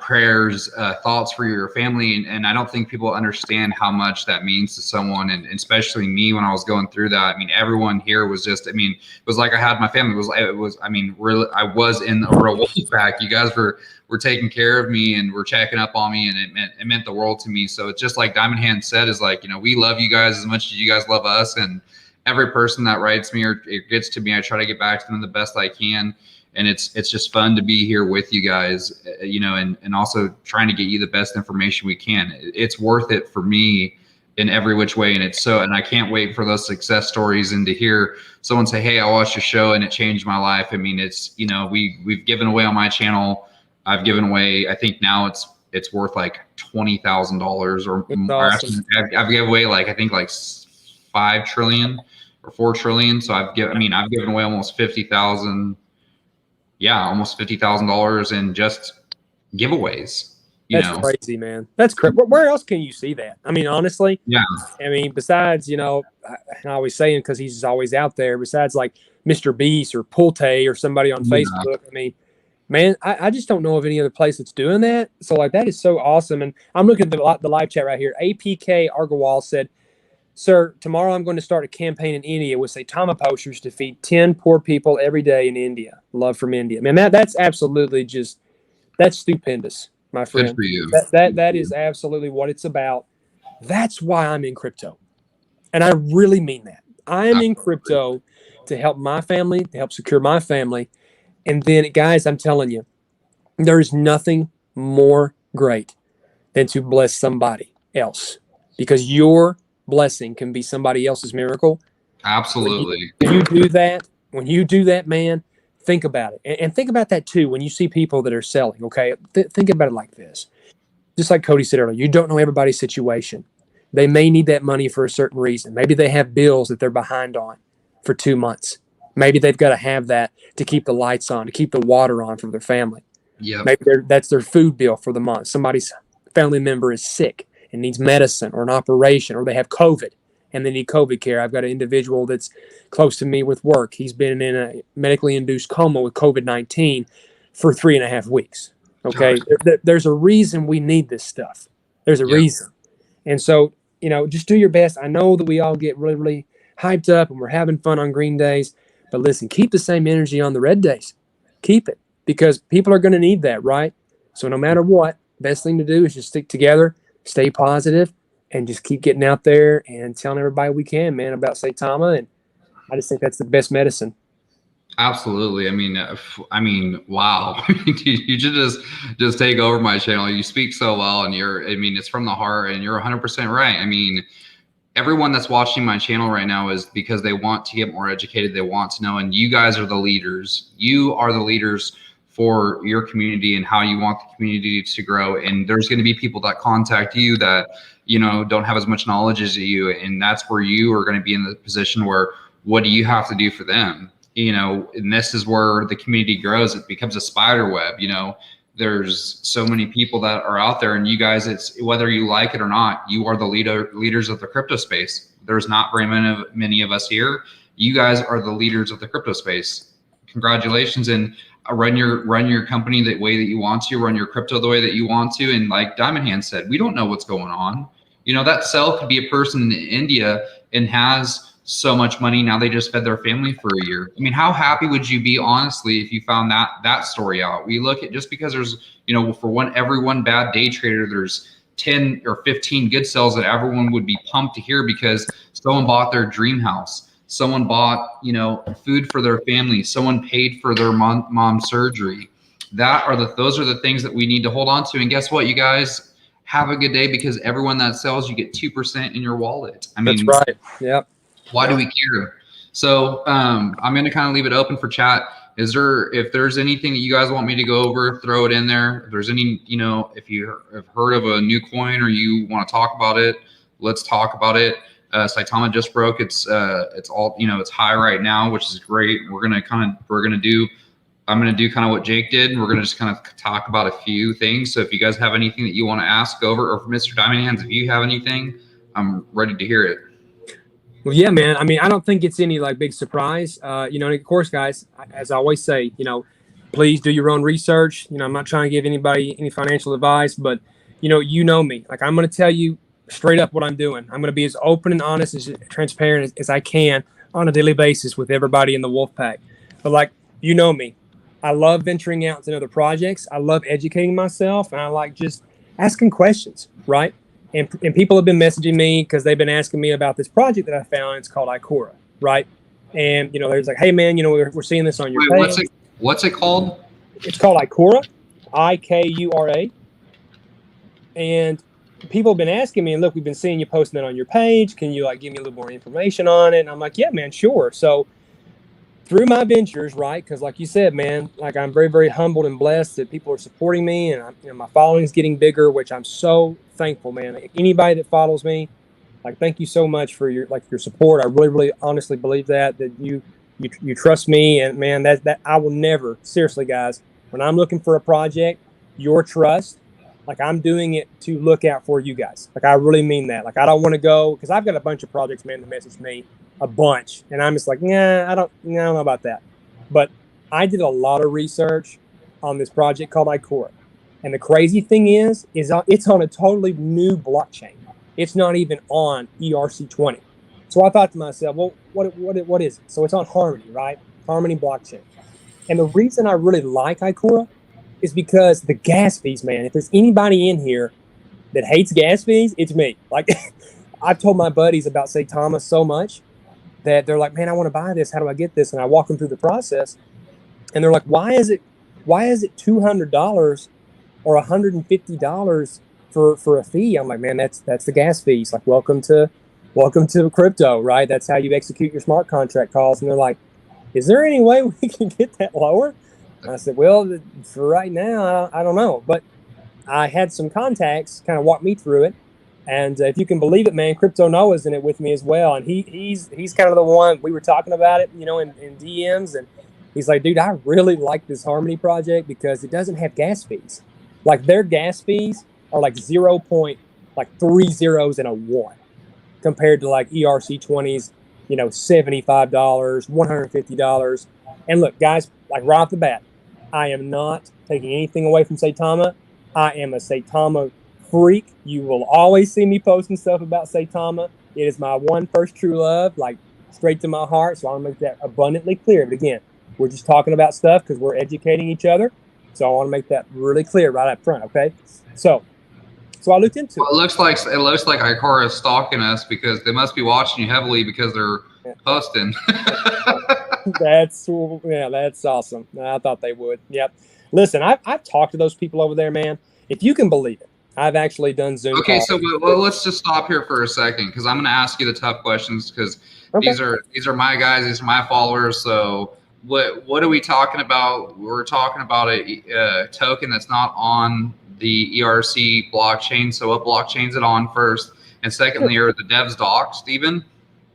prayers, thoughts for your family. And I don't think people understand how much that means to someone. And especially me, when I was going through that, I mean, everyone here was just, it was like I had my family. Really, I was in a real wolf pack. You guys were taking care of me and were checking up on me, and it meant the world to me. So it's just like Diamondhandz said, is like, we love you guys as much as you guys love us. And every person that writes me or it gets to me, I try to get back to them the best I can. And it's just fun to be here with you guys, and also trying to get you the best information we can. It's worth it for me in every which way. And I can't wait for those success stories and to hear someone say, hey, I watched your show and it changed my life. I mean, it's, we've given away on my channel. I've given away, I think now it's worth like $20,000 or more. Awesome. I've given away like 5 trillion or 4 trillion. So I've given away almost $50,000. Yeah, almost $50,000 in just giveaways. That's crazy, man. That's crazy. Where else can you see that? I mean, honestly. Yeah. I mean, besides, and I always saying, because he's always out there, besides like Mr. Beast or Pulte or somebody on Facebook. I mean, man, I just don't know of any other place that's doing that. So like, that is so awesome. And I'm looking at the live chat right here. APK Argawal said, sir, tomorrow I'm going to start a campaign in India with Saitama posters to feed 10 poor people every day in India. Love from India. Man, that's absolutely that's stupendous, my friend. Good for you. That is absolutely what it's about. That's why I'm in crypto. And I really mean that. I am in crypto to help my family, to help secure my family. And then, guys, I'm telling you, there's nothing more great than to bless somebody else. because your blessing can be somebody else's miracle. Absolutely. When you do that, man, think about it. And think about that too when you see people that are selling, okay? Think about it like this. Just like Cody said earlier, you don't know everybody's situation. They may need that money for a certain reason. Maybe they have bills that they're behind on for 2 months. Maybe they've got to have that to keep the lights on, to keep the water on for their family. Yep. Maybe that's their food bill for the month. Somebody's family member is sick and needs medicine or an operation, or they have COVID and they need COVID care. I've got an individual that's close to me with work. He's been in a medically induced coma with COVID-19 for 3.5 weeks. Okay. There's a reason we need this stuff. There's a reason. And so, just do your best. I know that we all get really, really hyped up and we're having fun on green days, but listen, keep the same energy on the red days. Keep it, because people are going to need that, right? So no matter what, best thing to do is just stick together, stay positive, and just keep getting out there and telling everybody we can, man, about Saitama. And I just think that's the best medicine. Absolutely. I mean, wow. You should just take over my channel. You speak so well, and it's from the heart, and you're 100% right. I mean, everyone that's watching my channel right now is because they want to get more educated. They want to know, and you guys are the leaders. You are the leaders for your community and how you want the community to grow. And there's going to be people that contact you that, don't have as much knowledge as you. And that's where you are going to be in the position where, what do you have to do for them? And this is where the community grows. It becomes a spider web. There's so many people that are out there, and you guys, it's whether you like it or not, you are the leaders of the crypto space. There's not very many of us here. You guys are the leaders of the crypto space. Congratulations, and run your company the way that you want to, run your crypto the way that you want to. And like Diamondhandz said, we don't know what's going on. That cell could be a person in India and has so much money. Now they just fed their family for a year. I mean, how happy would you be, honestly, if you found that story out? We look at, just because there's, for every one bad day trader, there's 10 or 15 good cells that everyone would be pumped to hear because someone bought their dream house. Someone bought, food for their family. Someone paid for their mom's surgery. Those are the things that we need to hold on to. And guess what, you guys? Have a good day, because everyone that sells, you get 2% in your wallet. I mean, that's right. Yep. Why do we care? So I'm going to kind of leave it open for chat. If there's anything that you guys want me to go over, throw it in there. If there's any, if you have heard of a new coin or you want to talk about it, let's talk about it. Saitama just broke. It's all, it's high right now, which is great. I'm going to do kind of what Jake did. We're going to just kind of talk about a few things. So if you guys have anything that you want to ask over, or for Mr. Diamondhandz, if you have anything, I'm ready to hear it. Well, yeah, man. I mean, I don't think it's any big surprise. And of course, guys, as I always say, please do your own research. I'm not trying to give anybody any financial advice, but you know me. I'm going to tell you straight up what I'm doing. I'm going to be as open and honest, as transparent as I can on a daily basis with everybody in the wolf pack. But me, I love venturing out to other projects. I love educating myself, and I like just asking questions, right? And people have been messaging me because they've been asking me about this project that I found. It's called Icora, right? And there's hey man, we're seeing this on your page. What's it called? It's called Icora, Ikura. And people have been asking me, and look, we've been seeing you posting that on your page. Can you give me a little more information on it? And I'm like, yeah, man, sure. So through my ventures, right? Because like you said, man, I'm very, very humbled and blessed that people are supporting me, and my following is getting bigger, which I'm so thankful, man. Anybody that follows me, thank you so much for your support. I really, really honestly believe that you trust me, and man, that I will never, seriously, guys, when I'm looking for a project, your trust, I'm doing it to look out for you guys. I really mean that. I don't want to go, because I've got a bunch of projects, man, that message me a bunch, and I'm just nah, I don't know about that. But I did a lot of research on this project called Icora, and the crazy thing is it's on a totally new blockchain. It's not even on ERC20. So I thought to myself, well, what is it? So it's on Harmony, right? Harmony blockchain. And the reason I really like Icora is because the gas fees, man. If there's anybody in here that hates gas fees, it's me. I've told my buddies about Saitama so much that they're like, man, I want to buy this. How do I get this? And I walk them through the process, and they're like, why is it $200 or $150 for a fee. I'm like, man, that's the gas fees. Like, welcome to crypto, right? That's how you execute your smart contract calls. And they're like, is there any way we can get that lower? And I said, well, for right now, I don't know. But I had some contacts kind of walk me through it. And if you can believe it, man, Crypto Noah's in it with me as well. And he's kind of the one, we were talking about it, in DMs. And he's like, dude, I really like this Harmony project because it doesn't have gas fees. Like, their gas fees are like 0.3 zeros and a 1 compared to like ERC20's, $75, $150. And look, guys, like right off the bat, I am not taking anything away from Saitama. I am a Saitama freak. You will always see me posting stuff about Saitama. It is my first true love, like straight to my heart. So I want to make that abundantly clear. But again, we're just talking about stuff because we're educating each other. So I want to make that really clear right up front. Okay. So I looked into it. It looks like Icora is stalking us because they must be watching you heavily because they're posting. That's awesome. I thought they would. Yep. Listen, I've talked to those people over there, man. If you can believe it, I've actually done Zoom. Okay, calls. so let's just stop here for a second because I'm going to ask you the tough questions because these are my guys, these are my followers. So what are we talking about? We're talking about a token that's not on the ERC blockchain. So what blockchain is it on first? And secondly, are the devs doxed, Stephen?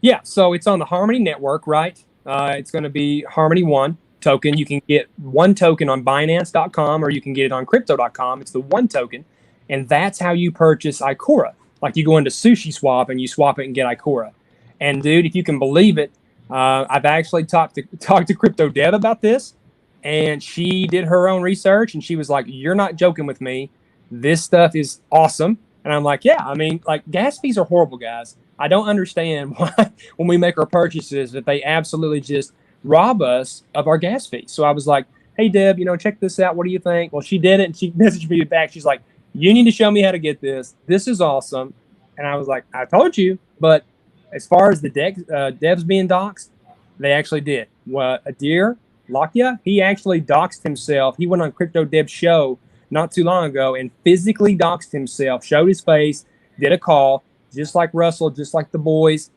Yeah, so it's on the Harmony network, right? It's going to be Harmony 1 token. You can get one token on Binance.com or you can get it on Crypto.com. It's the one token, and that's how you purchase Icora. Like, you go into Sushi Swap and you swap it and get Icora. And dude, if you can believe it, I've actually talked to Crypto Dev about this, and she did her own research and she was like, "You're not joking with me. This stuff is awesome." And I'm like, "Yeah, I mean, like, gas fees are horrible, guys. I don't understand why when we make our purchases that they absolutely just rob us of our gas fees." So I was like, "Hey, Deb, check this out. What do you think?" Well, she did it, and she messaged me back. She's like, "You need to show me how to get this. This is awesome." And I was like, "I told you." But as far as the devs being doxxed, they actually did. Well, Adir Lakia, he actually doxed himself. He went on Crypto Deb's show not too long ago and physically doxed himself, showed his face, did a call, just like Russell, just like the boys.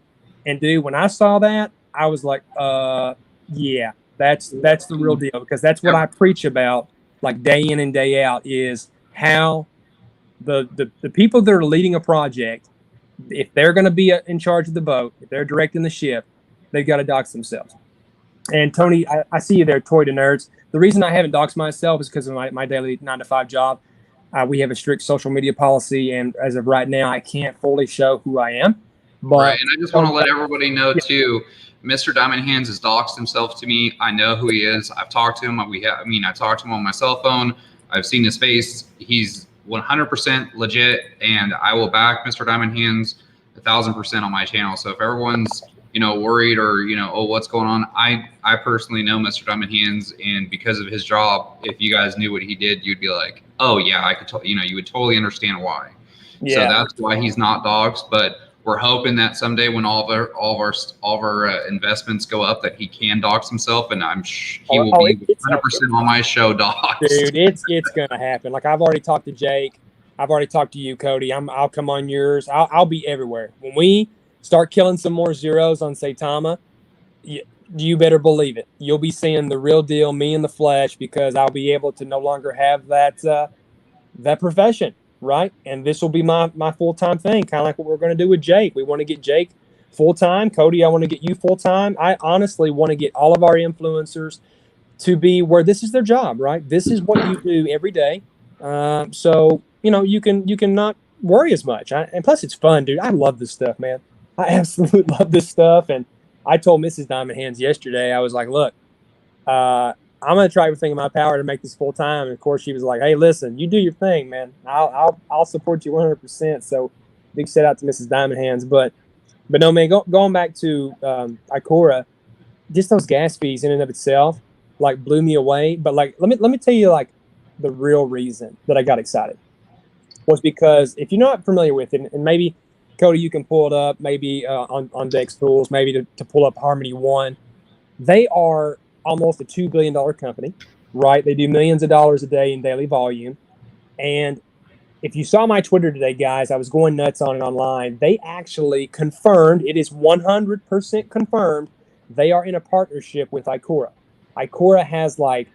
And dude, when I saw that, I was like, yeah, that's the real deal, because that's what I preach about, like, day in and day out, is how the people that are leading a project, if they're going to be in charge of the boat, if they're directing the ship, they've got to dox themselves. And Tony, I see you there, Toy to Nerds. The reason I haven't doxed myself is because of my daily 9-to-5 job. We have a strict social media policy, and as of right now, I can't fully show who I am. But right, and I just want to let everybody know too, Mr. Diamondhandz has doxed himself to me. I know who he is. I've talked to him. I talked to him on my cell phone. I've seen his face. He's 100% legit, and I will back Mr. Diamondhandz 1,000% on my channel. So if everyone's worried or oh, what's going on, I personally know Mr. Diamondhandz, and because of his job, if you guys knew what he did, you'd be like, oh yeah, I could you would totally understand why. Yeah. So that's why he's not doxed. But we're hoping that someday when all of our investments go up, that he can dox himself, and he will be 100% on my show doxed. Dude, it's gonna happen. Like, I've already talked to Jake. I've already talked to you, Cody. I'll come on yours. I'll be everywhere when we start killing some more zeros on Saitama. You better believe it. You'll be seeing the real deal, me in the flesh, because I'll be able to no longer have that profession, right? And this will be my full-time thing, kind of like what we're going to do with Jake. We want to get Jake full-time. Cody, I want to get you full-time. I honestly want to get all of our influencers to be where this is their job, right? This is what you do every day. So, you can not worry as much. And plus, it's fun, dude. I love this stuff, man. I absolutely love this stuff. And I told Mrs. Diamondhandz yesterday, I was like, look, I'm going to try everything in my power to make this full time. And of course, she was like, hey, listen, you do your thing, man. I'll support you 100%. So big shout out to Mrs. Diamondhandz. But no, man, going back to Icora, just those gas fees in and of itself, like, blew me away. But like, let me tell you, like, the real reason that I got excited was because if you're not familiar with it, and maybe Cody, you can pull it up, maybe on Dex Tools, maybe to pull up Harmony 1. They are almost a $2 billion company, right? They do millions of dollars a day in daily volume. And if you saw my Twitter today, guys, I was going nuts on it online. They actually confirmed, it is 100% confirmed, they are in a partnership with Icora. Icora has like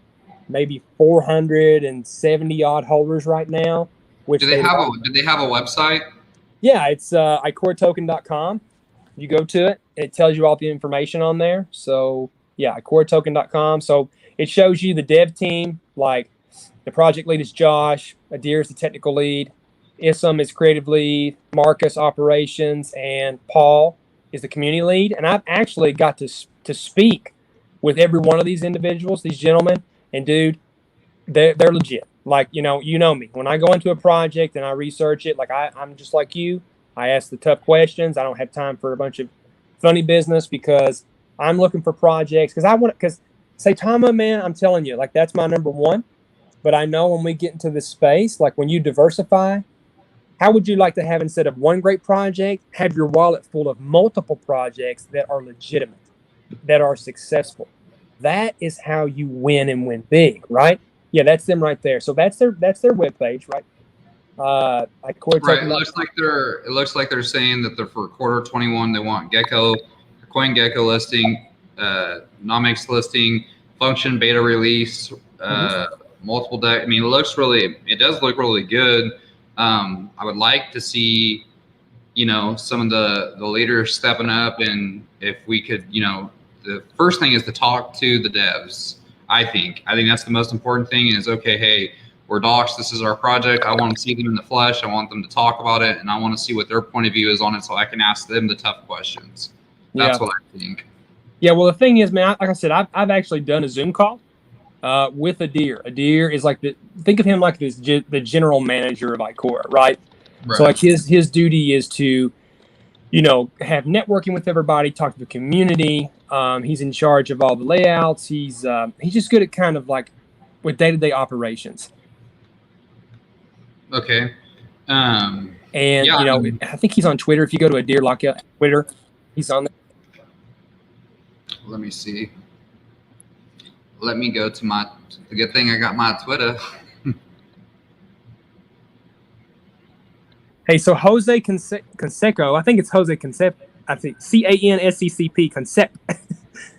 maybe 470 odd holders right now. Which Do they have a website? Yeah, it's icoratoken.com. You go to it, it tells you all the information on there. So yeah, icoratoken.com. So it shows you the dev team, like the project lead is Josh, Adir is the technical lead, Issam is creative lead, Marcus operations, and Paul is the community lead. And I've actually got to speak with every one of these individuals, these gentlemen, and dude, they're legit. Like, you know me. When I go into a project and I research it, like I'm just like you. I ask the tough questions. I don't have time for a bunch of funny business because I'm looking for projects because Saitama, man, I'm telling you, like that's my number one. But I know when we get into this space, like when you diversify, how would you like to have, instead of one great project, have your wallet full of multiple projects that are legitimate, that are successful? That is how you win and win big, right? Yeah, that's them right there. So that's their webpage, right? Right. It looks like they're saying that they're for quarter 21. They want Gecko, Coin Gecko listing, Nomics listing, function beta release, multiple deck. I mean, it does look really good. I would like to see, some of the leaders stepping up, and if we could, the first thing is to talk to the devs. I think that's the most important thing is, okay, hey, we're docs. This is our project. I want to see them in the flesh. I want them to talk about it, and I want to see what their point of view is on it so I can ask them the tough questions. That's what I think. Yeah, well, the thing is, man, like I said, I've actually done a Zoom call with Adir. Adir is like think of him like the general manager of Icora, right? So like his duty is to, have networking with everybody, talk to the community. He's in charge of all the layouts. He's just good at kind of like with day-to-day operations. Okay. I think he's on Twitter. If you go to Adir Lockout Twitter, he's on there. Let me see. Let me go to the good thing I got my Twitter. Hey, so Jose Canseco, I think it's Jose Canseco. I think CANSECP Concept.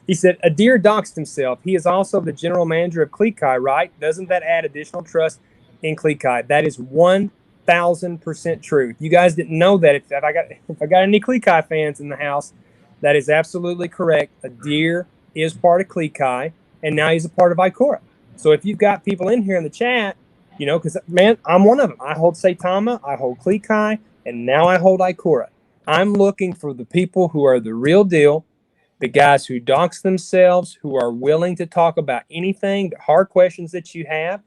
He said Adir doxed himself. He is also the general manager of Klekai, right? Doesn't that add additional trust in Klekai? That is 1,000% true. You guys didn't know that. If I got any Klekai fans in the house, that is absolutely correct. Adir is part of Klekai, and now he's a part of Icora. So if you've got people in here in the chat, because, man, I'm one of them. I hold Saitama, I hold Klekai, and now I hold Icora. I'm looking for the people who are the real deal, the guys who dox themselves, who are willing to talk about anything, the hard questions that you have.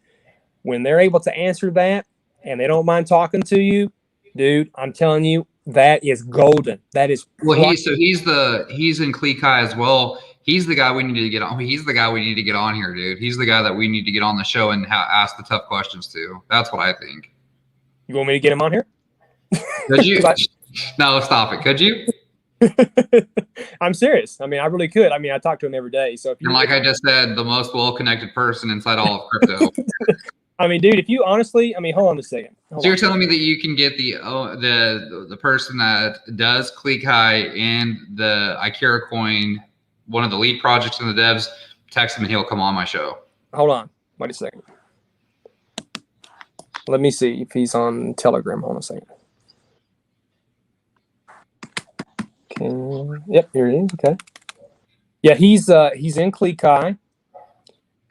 When they're able to answer that and they don't mind talking to you, dude, I'm telling you, that is golden. That is he's in Klekai as well. He's the guy we need to get on. He's the guy we need to get on here, dude. He's the guy that we need to get on the show and ask the tough questions to. That's what I think. You want me to get him on here? Could you? No, stop it. Could you? I'm serious. I mean, I really could. I mean, I talk to him every day. So and like I just said, the most well-connected person inside all of crypto. I mean, dude, if you honestly, hold on a second. So you're telling me that you can get the person that does Klekai and the Icora coin, one of the lead projects in the devs, text him and he'll come on my show. Hold on. Wait a second. Let me see if he's on Telegram. Hold on a second. Okay. Yep, here he is. Okay. Yeah, he's in Klekai.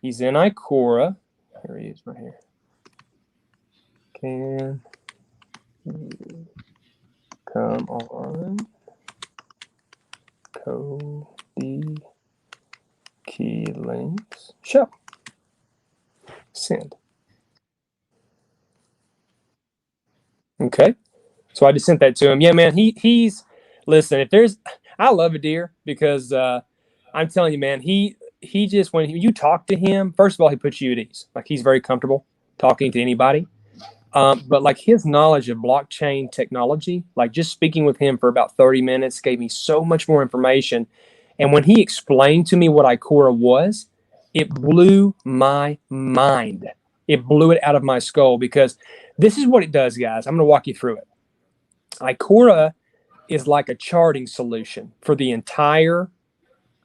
He's in Icora. Here he is right here. Can come on. Cody key links. Show. Send. Okay. So I just sent that to him. Yeah, man, he's listen, I love Adir because I'm telling you, man, he just, when you talk to him, first of all, he puts you at ease. Like, he's very comfortable talking to anybody. But like his knowledge of blockchain technology, like just speaking with him for about 30 minutes gave me so much more information. And when he explained to me what Icora was, it blew my mind. It blew it out of my skull because This is what it does, guys. I'm going to walk you through it. Icora is like a charting solution for the entire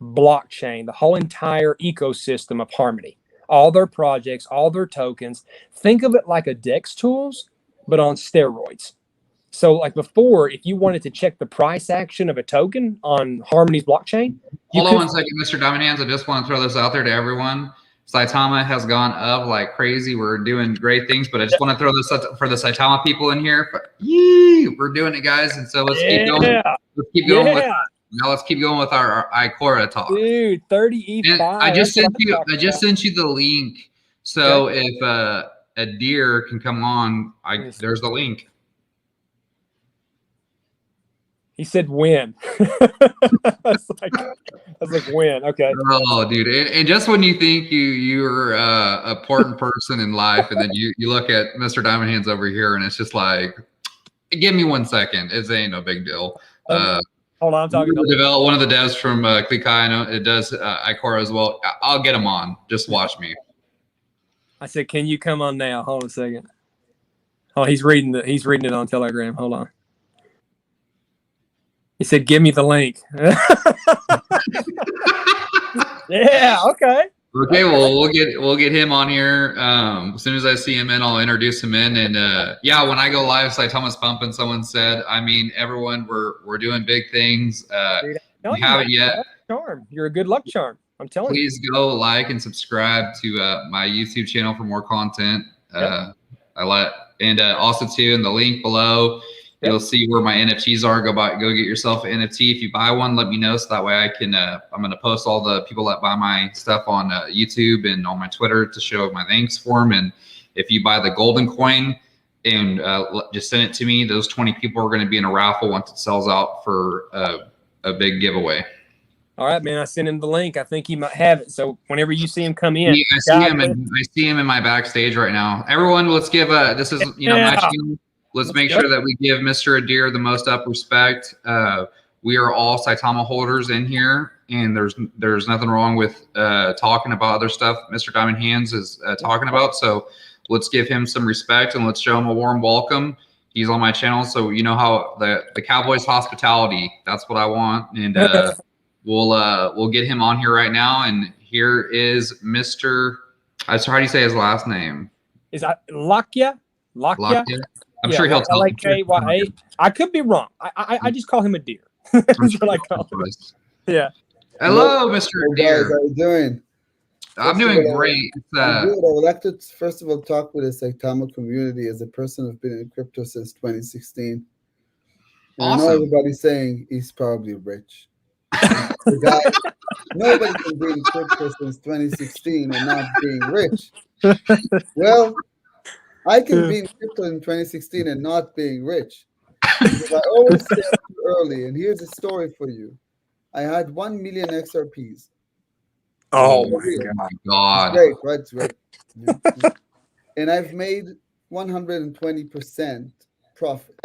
blockchain, the whole entire ecosystem of Harmony, all their projects, all their tokens. Think of it like a DEX tools, but on steroids. So like before, if you wanted to check the price action of a token on Harmony's blockchain, hold on one second, Mr. Diamondhandz. I just want to throw this out there to everyone. Saitama has gone up like crazy. We're doing great things, but I just want to throw this up for the Saitama people in here. Yee, we're doing it, guys. And so let's keep going. Let's keep going with now. Let's keep going with our Icora talk. Dude, 30 E5. I just sent you the link. So if a deer can come on, there's the link. He said win. I was like win. Okay. Oh, dude. And just when you think you're a important person in life, and then you look at Mr. Diamondhandz over here, and it's just like, give me 1 second. It ain't no big deal. Hold on, I'm talking about one of the devs from Klikai. I know it does Icora as well. I'll get him on. Just watch me. I said, can you come on now? Hold on a second. Oh, he's reading it on Telegram. Hold on. He said, give me the link. Yeah, okay. Okay, well, we'll get him on here. As soon as I see him in, I'll introduce him in. And yeah, when I go live, Saitama's pumping. Someone said, I mean, everyone, we're doing big things. Dude, you haven't yet. Charm. You're a good luck charm. I'm telling you. Please go like and subscribe to my YouTube channel for more content. Also too in the link below. You'll see where my NFTs are. Go get yourself an NFT. If you buy one, let me know so that way I can. I'm going to post all the people that buy my stuff on YouTube and on my Twitter to show my thanks for them. And if you buy the golden coin and just send it to me, those 20 people are going to be in a raffle once it sells out for a big giveaway. All right, man. I sent him the link. I think he might have it. So whenever you see him come in, I see him in my backstage right now. Everyone, let's give this is my channel. Let's make sure that we give Mr. Adair the most up respect. We are all Saitama holders in here, and there's nothing wrong with talking about other stuff Mr. Diamondhandz is talking about. So let's give him some respect and let's show him a warm welcome. He's on my channel, so you know how the Cowboys hospitality. That's what I want, and we'll get him on here right now. And here is Mr. How do you say his last name? Is that Lakia? Lakia? I'm sure he'll tell me. I could be wrong. I just call him a deer. That's what I call him. Yeah. Hello, Mr. Deer. How are you doing? I'm doing great. I'm good. I would like to first of all talk with the Saitama community as a person who's been in crypto since 2016. Awesome. I know everybody's saying he's probably rich. The guy, nobody can be in crypto since 2016 and not being rich. Well, I can be in crypto in 2016 and not being rich. Because I always stay up too early. And here's a story for you. I had 1 million XRPs. Oh my God. It's great, right? It's great. Yeah. And I've made 120% profit.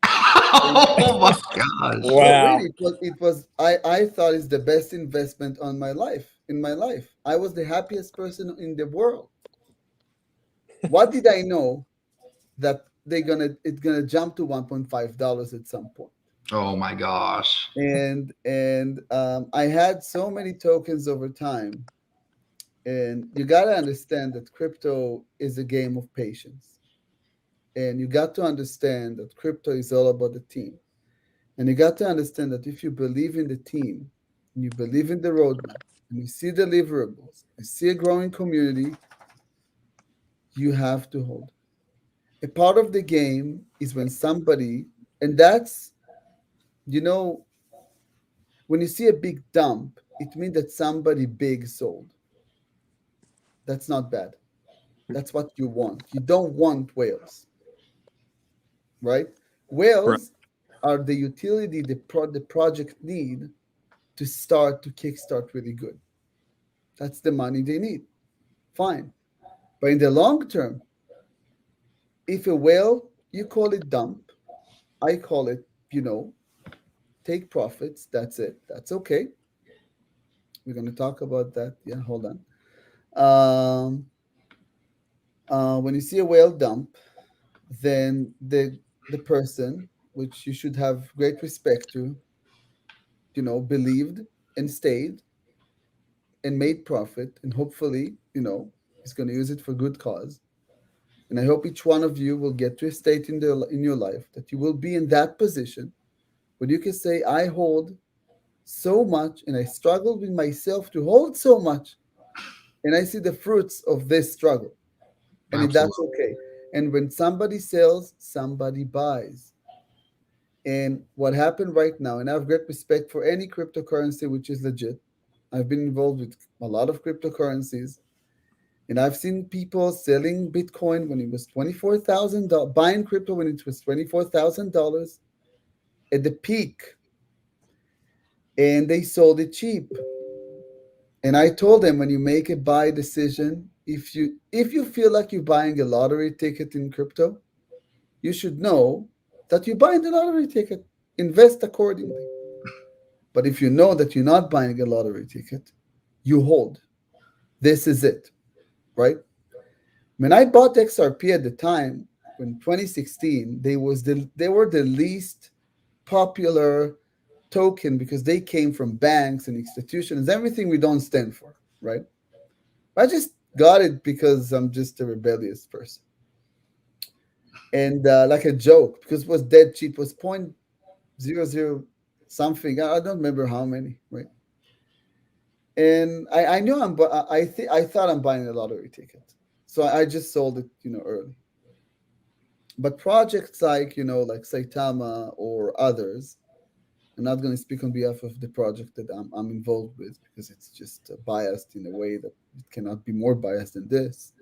Oh my gosh. Wow. So really, I thought it's the best investment in my life. I was the happiest person in the world. What did I know that it's gonna jump to $1.5 at some point? Oh my gosh! And I had so many tokens over time, and you gotta understand that crypto is a game of patience, and you got to understand that crypto is all about the team, and you got to understand that if you believe in the team, and you believe in the roadmap, and you see deliverables, you see a growing community. You have to hold. A part of the game is when somebody, and that's, when you see a big dump, it means that somebody big sold. That's not bad. That's what you want. You don't want whales, right? Whales are the utility the project need to kickstart really good. That's the money they need. Fine. But in the long term, if a whale, you call it dump, I call it, take profits. That's it. That's okay. We're going to talk about that. Yeah, hold on. When you see a whale dump, then the person, which you should have great respect to, believed and stayed and made profit, and hopefully, is going to use it for good cause. And I hope each one of you will get to a state in your life that you will be in that position where you can say, I hold so much and I struggled with myself to hold so much, and I see the fruits of this struggle. And that's Absolutely. okay. And when somebody sells, somebody buys. And what happened right now, and I have great respect for any cryptocurrency which is legit. I've been involved with a lot of cryptocurrencies, and I've seen people selling Bitcoin when it was $24,000, buying crypto when it was $24,000 at the peak, and they sold it cheap. And I told them, when you make a buy decision, if you feel like you're buying a lottery ticket in crypto, you should know that you're buying the lottery ticket. Invest accordingly. But if you know that you're not buying a lottery ticket, you hold. This is it, right? When I bought XRP at the time, in 2016, they were the least popular token because they came from banks and institutions, everything we don't stand for, right? I just got it because I'm just a rebellious person. And like a joke, because it was dead cheap, it was 0.00 something. I don't remember how many, right? And I knew I thought I'm buying a lottery ticket, so I just sold it, early. But projects like Saitama or others, I'm not going to speak on behalf of the project that I'm involved with because it's just biased in a way that it cannot be more biased than this.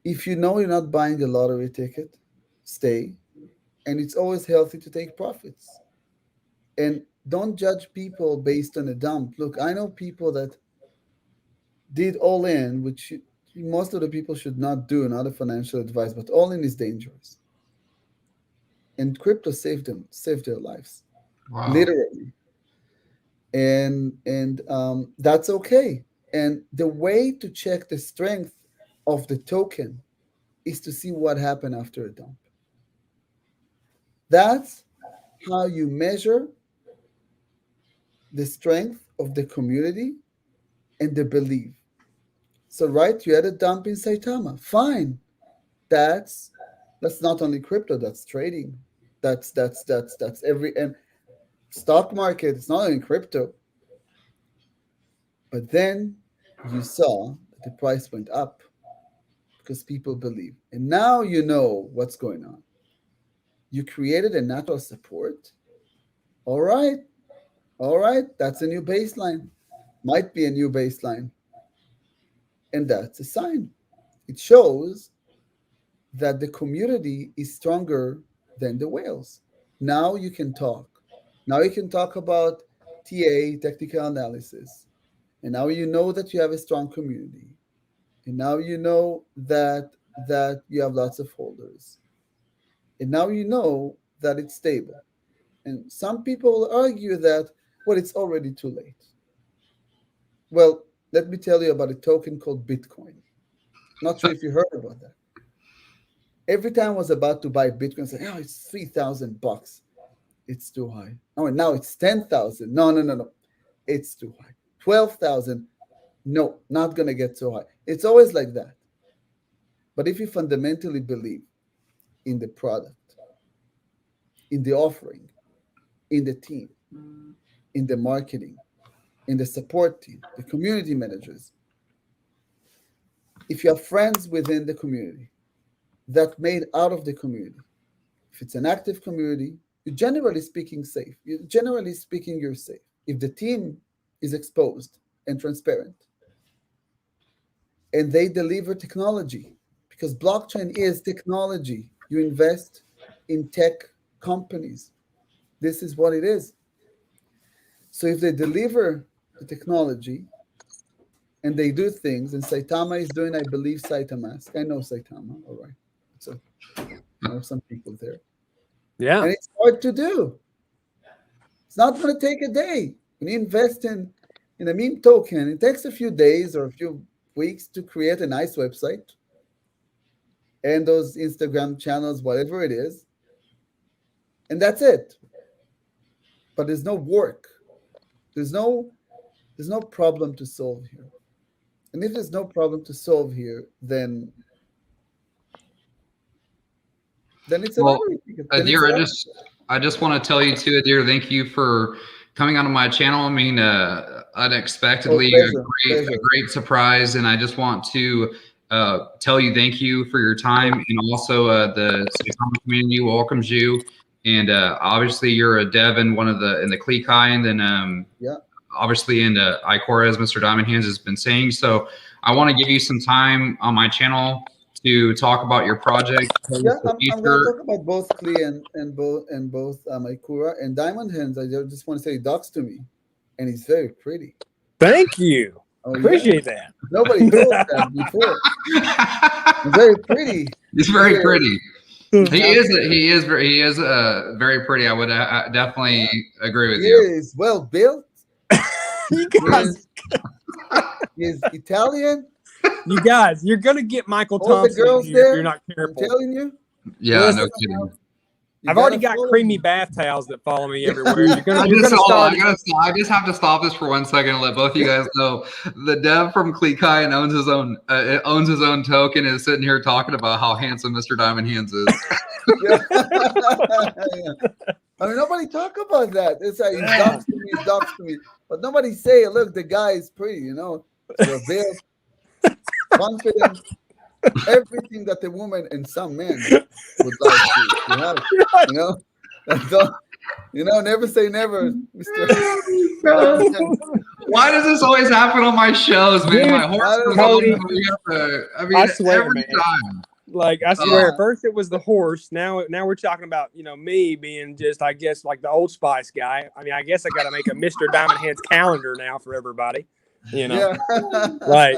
If you know you're not buying a lottery ticket, stay, and it's always healthy to take profits. And don't judge people based on a dump. Look, I know people that did all in, which most of the people should not do, not a financial advice, but all in is dangerous. And crypto saved their lives, Wow. literally. And that's okay. And the way to check the strength of the token is to see what happened after a dump. That's how you measure the strength of the community and the belief. So, right, you had a dump in Saitama. Fine. That's that's not only crypto, that's trading. That's every and stock market, it's not only crypto. But then you saw that the price went up because people believe. And now you know what's going on. You created a natural support. All right, all right, that's a new baseline. Might be a new baseline. And that's a sign. It shows that the community is stronger than the whales. Now you can talk. Now you can talk about TA, technical analysis. And now you know that you have a strong community. And now you know that you have lots of holders. And now you know that it's stable. And some people argue that, well, it's already too late. Well, let me tell you about a token called Bitcoin. Not sure if you heard about that. Every time I was about to buy Bitcoin, I said, oh, it's 3,000 bucks. It's too high. Oh, and now it's 10,000. No, no, no, no. It's too high. 12,000. No, not going to get so high. It's always like that. But if you fundamentally believe in the product, in the offering, in the team, in the marketing, in the support team, the community managers, if you have friends within the community that made out of the community, if it's an active community, you're generally speaking safe. Generally speaking, you're safe. If the team is exposed and transparent and they deliver technology, because blockchain is technology, you invest in tech companies. This is what it is. So if they deliver the technology and they do things, and Saitama is doing, I believe, Saitamask. I know Saitama, all right. So I know some people there. Yeah. And it's hard to do. It's not going to take a day. When you invest in a meme token, it takes a few days or a few weeks to create a nice website. and those Instagram channels, whatever it is, and that's it. But there's no work. There's no problem to solve here. And if there's no problem to solve here, then it's a Well, lottery ticket. Then it's Adir, a I lottery. just want to tell you too, Adir, thank you for coming onto my channel. I mean, unexpectedly, Pleasure. a great surprise, and I just want to tell you thank you for your time, and also the Saitama community welcomes you. And obviously, you're a dev in in the Clee kind, and Yeah. obviously in Icora, as Mr. Diamondhandz has been saying. So I want to give you some time on my channel to talk about your project. Yeah, I'm going to talk about both Klee and both Icora and Diamondhandz. I just want to say he talks to me, and he's very pretty. Thank you. Oh, Appreciate that. Nobody told that before. He's very pretty. He's very pretty. He is very pretty. I would definitely agree with you. He is well built. You guys, He is Italian. you're gonna get Michael All the Thompson girls if there, you're not I'm careful. telling you. Yeah, Listen, no kidding. You I've already gotta got follow creamy me. bath towels that follow me everywhere. You're I gonna start. I just have to stop this for 1 second and let both of you guys know the dev from Klekai owns his own token and is sitting here talking about how handsome Mr. Diamondhandz is. Yeah. I mean, nobody talk about that. It's like he talks to me, but nobody say, "Look, the guy is pretty." So built, confident, everything that a woman and some men would like to have. Never say never, Mister. Why does this always happen on my shows, man? Dude, My horse goes Cody, on. I swear, every man. time. Like I swear, first it was the horse. Now we're talking about me being just, I guess, like the Old Spice guy. I mean, I guess I got to make a Mr. Diamondhandz calendar now for everybody. Yeah. Like.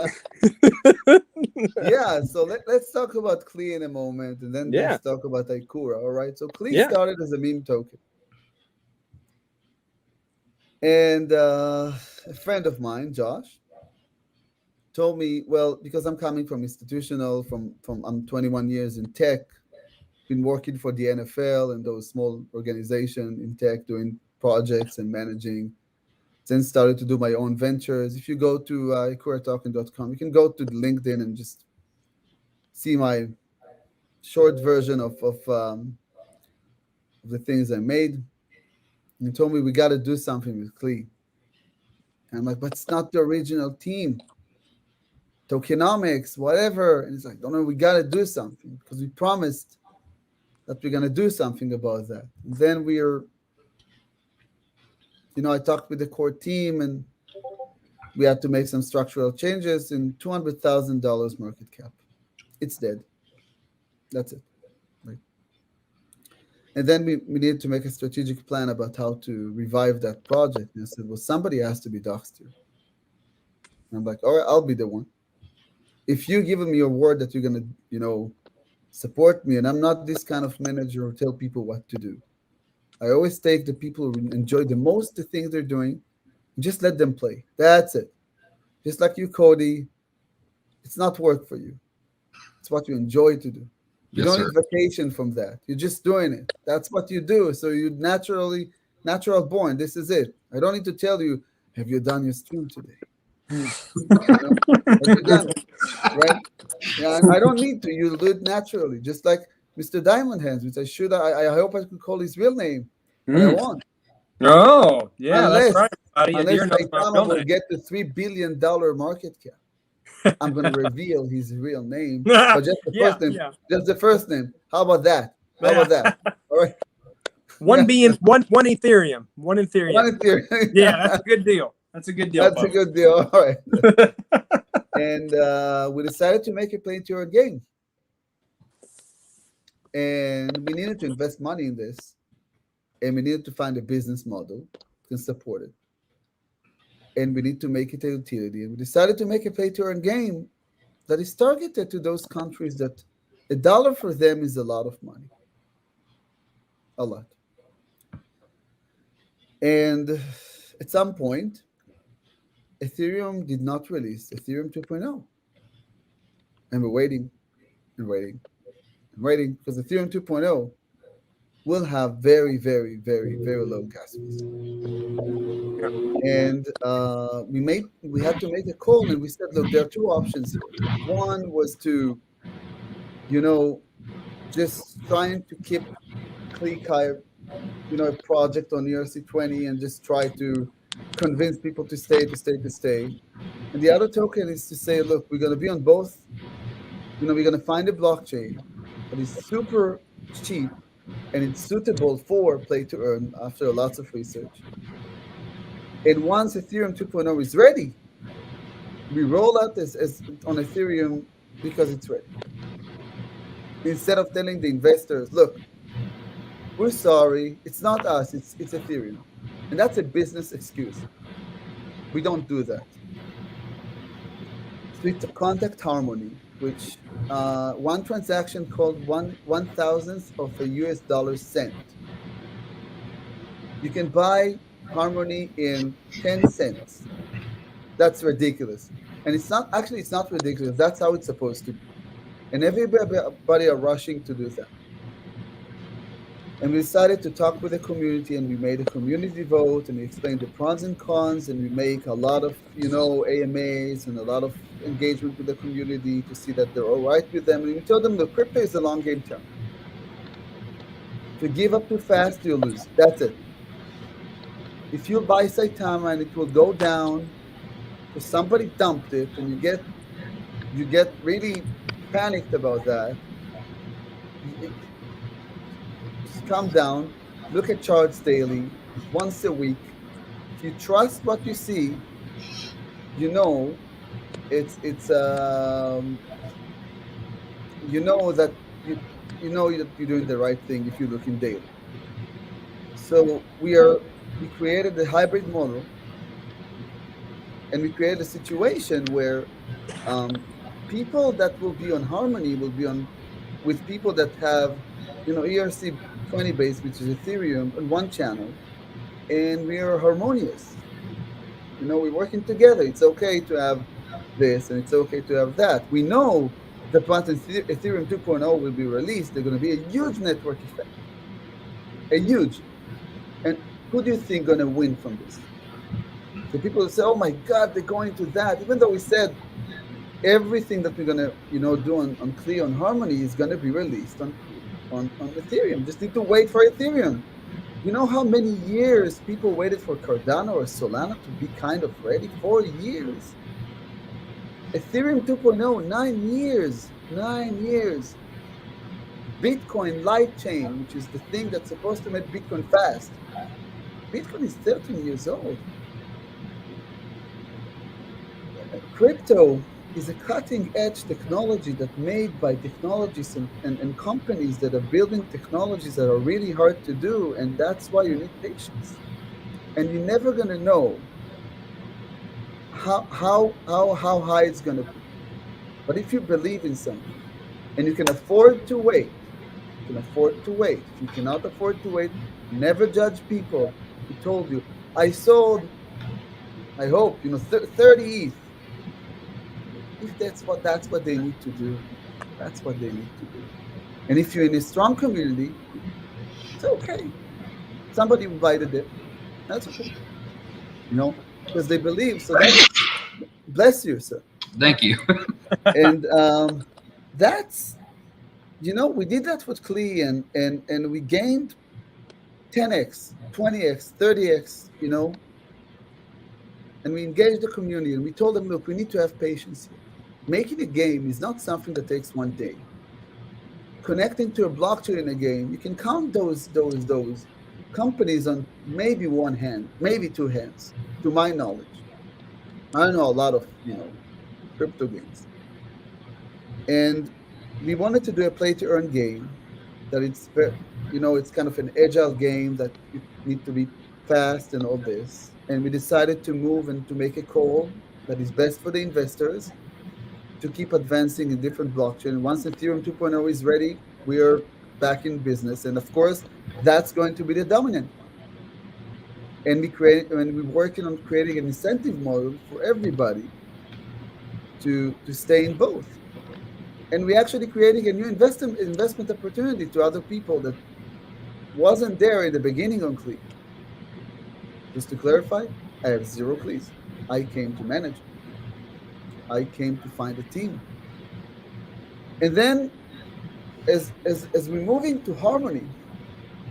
Yeah. So let's talk about Klee in a moment, and then let's talk about Icora. All right. So Klee started as a meme token, and a friend of mine, Josh, told me, well, because I'm coming from institutional, from I'm 21 years in tech, been working for the NFL and those small organizations in tech, doing projects and managing. Then started to do my own ventures. If you go to IcoraTalking.com, you can go to LinkedIn and just see my short version of the things I made. And he told me we got to do something with Klee. And I'm like, but it's not the original team. Tokenomics, whatever. And he's like, no, we got to do something because we promised that we're going to do something about that. And then I talked with the core team and we had to make some structural changes in $200,000 market cap. It's dead. That's it. Right. And then we needed to make a strategic plan about how to revive that project. And I said, well, somebody has to be doxed here. And I'm like, all right, I'll be the one. If you give me your word that you're going to, support me, and I'm not this kind of manager who tell people what to do. I always take the people who enjoy the most the things they're doing and just let them play. That's it. Just like you, Cody, it's not work for you. It's what you enjoy to do. You don't need vacation from that. You're just doing it. That's what you do. So you're natural born. This is it. I don't need to tell you, have you done your stream today? Have you done it? Right? Yeah, I don't need to. You do it naturally. Just like Mr. Diamondhandz, which I hope I could call his real name, but I won't. Oh, yeah, unless, that's right, buddy. Unless Saitama will get the $3 billion market cap. I'm going to reveal his real name, but just the first name. Yeah. Just the first name. How about that? All right. One Ethereum. One Ethereum. Yeah, that's a good deal. That's a good deal. That's a good deal. All right. And we decided to make a play to earn game. And we needed to invest money in this. And we needed to find a business model that can support it. And we need to make it a utility. And we decided to make a play to earn game that is targeted to those countries that $1 for them is a lot of money. A lot. And at some point, Ethereum did not release Ethereum 2.0. And we're waiting and waiting waiting because Ethereum 2.0 will have very, very, very, very low gas fees. And we had to make a call, and we said, look, there are two options here. One was to, you know, just trying to keep ClickHive, a project on ERC20 and just try to convince people to stay. And the other token is to say, look, we're going to be on both. We're going to find a blockchain that is super cheap and it's suitable for play to earn after lots of research. And once Ethereum 2.0 is ready, we roll out as on Ethereum because it's ready. Instead of telling the investors, look, we're sorry, it's not us, it's Ethereum. And that's a business excuse. We don't do that. So it's a contact harmony, which one transaction called 1/1000th of a US dollar cent. You can buy harmony in 10 cents. That's ridiculous. And it's not ridiculous. That's how it's supposed to be. And everybody are rushing to do that. And we decided to talk with the community, and we made a community vote, and we explained the pros and cons, and we make a lot of, AMAs and a lot of engagement with the community to see that they're all right with them. And we told them, look, crypto is a long game term. If you give up too fast, you'll lose. That's it. If you buy Saitama and it will go down, because somebody dumped it, and you get really panicked about that, just calm down, look at charts daily, once a week. If you trust what you see, it's that you're doing the right thing if you're looking daily. So we created a hybrid model, and we created a situation where people that will be on Harmony will be on with people that have ERC20 base, which is Ethereum, on one channel, and we are harmonious. We're working together. It's okay to have this, and it's okay to have that. We know that once Ethereum 2.0 will be released, there's going to be a huge network effect. A huge. And who do you think going to win from this? The people will say, oh my God, they're going to that. Even though we said everything that we're going to do on Cleo and Harmony is going to be released on Ethereum. Just need to wait for Ethereum. You know how many years people waited for Cardano or Solana to be kind of ready? 4 years. Ethereum 2.0, 9 years. 9 years. Bitcoin Lightchain, which is the thing that's supposed to make Bitcoin fast. Bitcoin is 13 years old. Crypto is a cutting-edge technology that's made by technologists and companies that are building technologies that are really hard to do, and that's why you need patience. And you're never going to know how high it's going to be. But if you believe in something, and you can afford to wait, If you cannot afford to wait, never judge people who told you, I sold, I hope, 30 ETH. If that's what they need to do, that's what they need to do. And if you're in a strong community, it's okay. Somebody invited it. That's okay. Because they believe. So bless you, sir. Thank you. And that's, we did that with Klee, and we gained 10x, 20x, 30x, and we engaged the community, and we told them, look, we need to have patience here. Making a game is not something that takes one day. Connecting to a blockchain in a game, you can count those companies on maybe one hand, maybe two hands, to my knowledge. I know a lot of, crypto games. And we wanted to do a play-to-earn game that it's kind of an agile game that you need to be fast and all this. And we decided to move and to make a call that is best for the investors to keep advancing in different blockchains. Once Ethereum 2.0 is ready, we are back in business. And of course, that's going to be the dominant. And we're working on creating an incentive model for everybody to stay in both. And we actually creating a new investment opportunity to other people that wasn't there in the beginning on Clee. Just to clarify, I have 0 Clees. I came to manage it. I came to find a team. And then as we're moving to Harmony,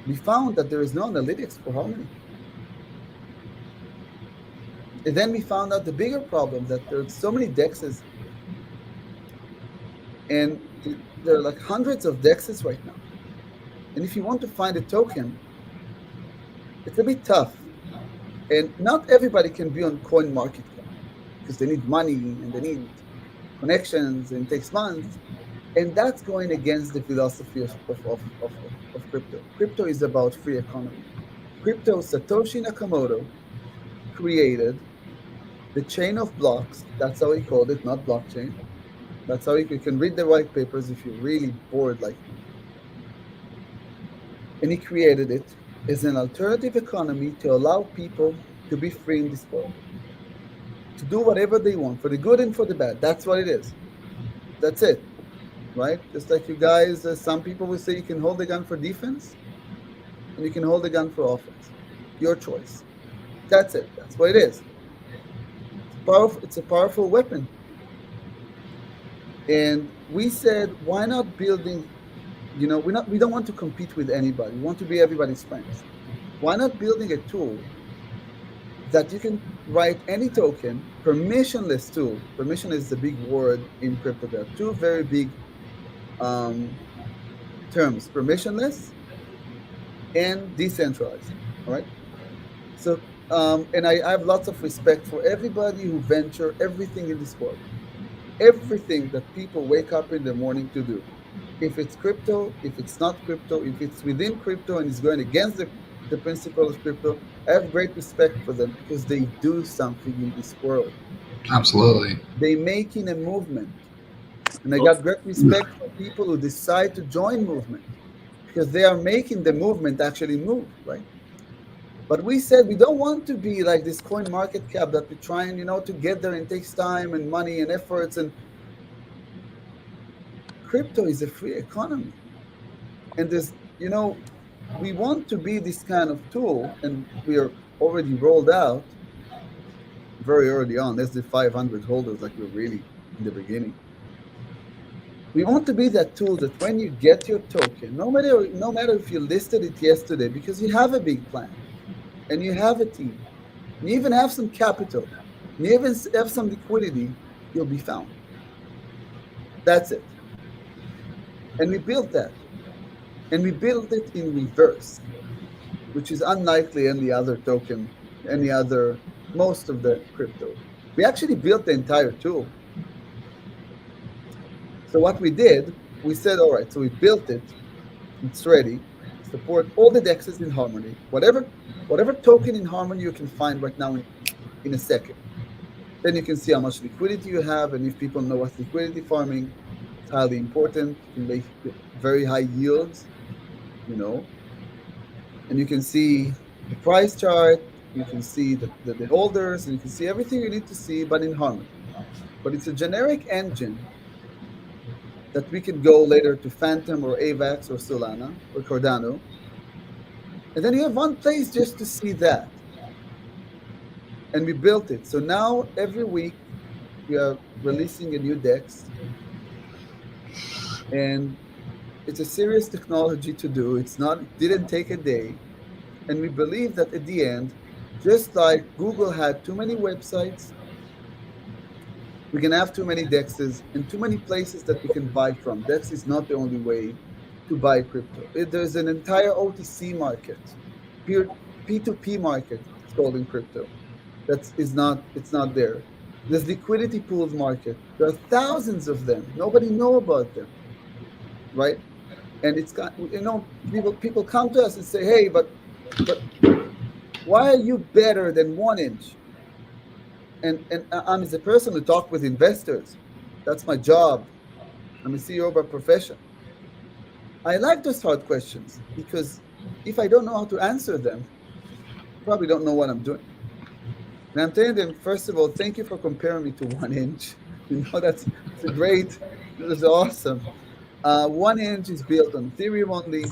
we found that there is no analytics for Harmony. And then we found out the bigger problem, that there's so many dexes, and there are like hundreds of dexes right now. And if you want to find a token, it's a bit tough. And not everybody can be on CoinMarketCap because they need money and they need connections and it takes months. And that's going against the philosophy of crypto. Crypto is about free economy. Crypto, Satoshi Nakamoto created the chain of blocks. That's how he called it, not blockchain. That's how you can read the white papers if you're really bored like me. And he created it as an alternative economy to allow people to be free in this world, to do whatever they want, for the good and for the bad. That's what it is. That's it, right? Just like you guys, some people will say you can hold a gun for defense and you can hold a gun for offense. Your choice. That's it. That's what it is. It's a powerful weapon. And we said, why not building, we don't want to compete with anybody. We want to be everybody's friends. Why not building a tool that you can write any token, permissionless tool. Permission is the big word in crypto. There are 2 very big terms, permissionless and decentralized, all right? So, and I have lots of respect for everybody who venture everything in this world. Everything that people wake up in the morning to do. If it's crypto, if it's not crypto, if it's within crypto and is going against the principle of crypto, I have great respect for them because they do something in this world. Absolutely. They making a movement. And I got great respect for people who decide to join movement because they are making the movement actually move, right? But we said we don't want to be like this CoinMarketCap that we're trying, to get there, and it takes time and money and efforts. And crypto is a free economy. And there's, we want to be this kind of tool, and we are already rolled out very early on. There's the 500 holders, like we're really in the beginning. We want to be that tool that when you get your token, no matter if you listed it yesterday, because you have a big plan, and you have a team, and you even have some capital, and you even have some liquidity, you'll be found. That's it. And we built that. And we built it in reverse, which is unlikely any other token, most of the crypto. We actually built the entire tool. So what we did, we said, all right, so we built it, it's ready, support all the dexes in Harmony, whatever token in Harmony you can find right now in a second. Then you can see how much liquidity you have, and if people know what liquidity farming, it's highly important. You can make very high yields, and you can see the price chart, you can see the holders, and you can see everything you need to see, but in Harmony. But it's a generic engine that we can go later to Phantom or AVAX or Solana or Cardano. And then you have one place just to see that. And we built it. So now every week we are releasing a new DEX. And it's a serious technology to do. It didn't take a day. And we believe that at the end, just like Google had too many websites, we can have too many DEXs and too many places that we can buy from. DEX is not the only way to buy crypto. There's an entire OTC market, P2P market, it's called in crypto. It's not there. There's liquidity pools market. There are thousands of them. Nobody know about them, right? And it's got, people come to us and say, hey, but why are you better than 1inch? And I'm as a person who talk with investors. That's my job. I'm a CEO by profession. I like those hard questions because if I don't know how to answer them, I probably don't know what I'm doing. And I'm telling them, first of all, thank you for comparing me to 1inch. That's a great It's awesome. 1inch is built on Ethereum only. I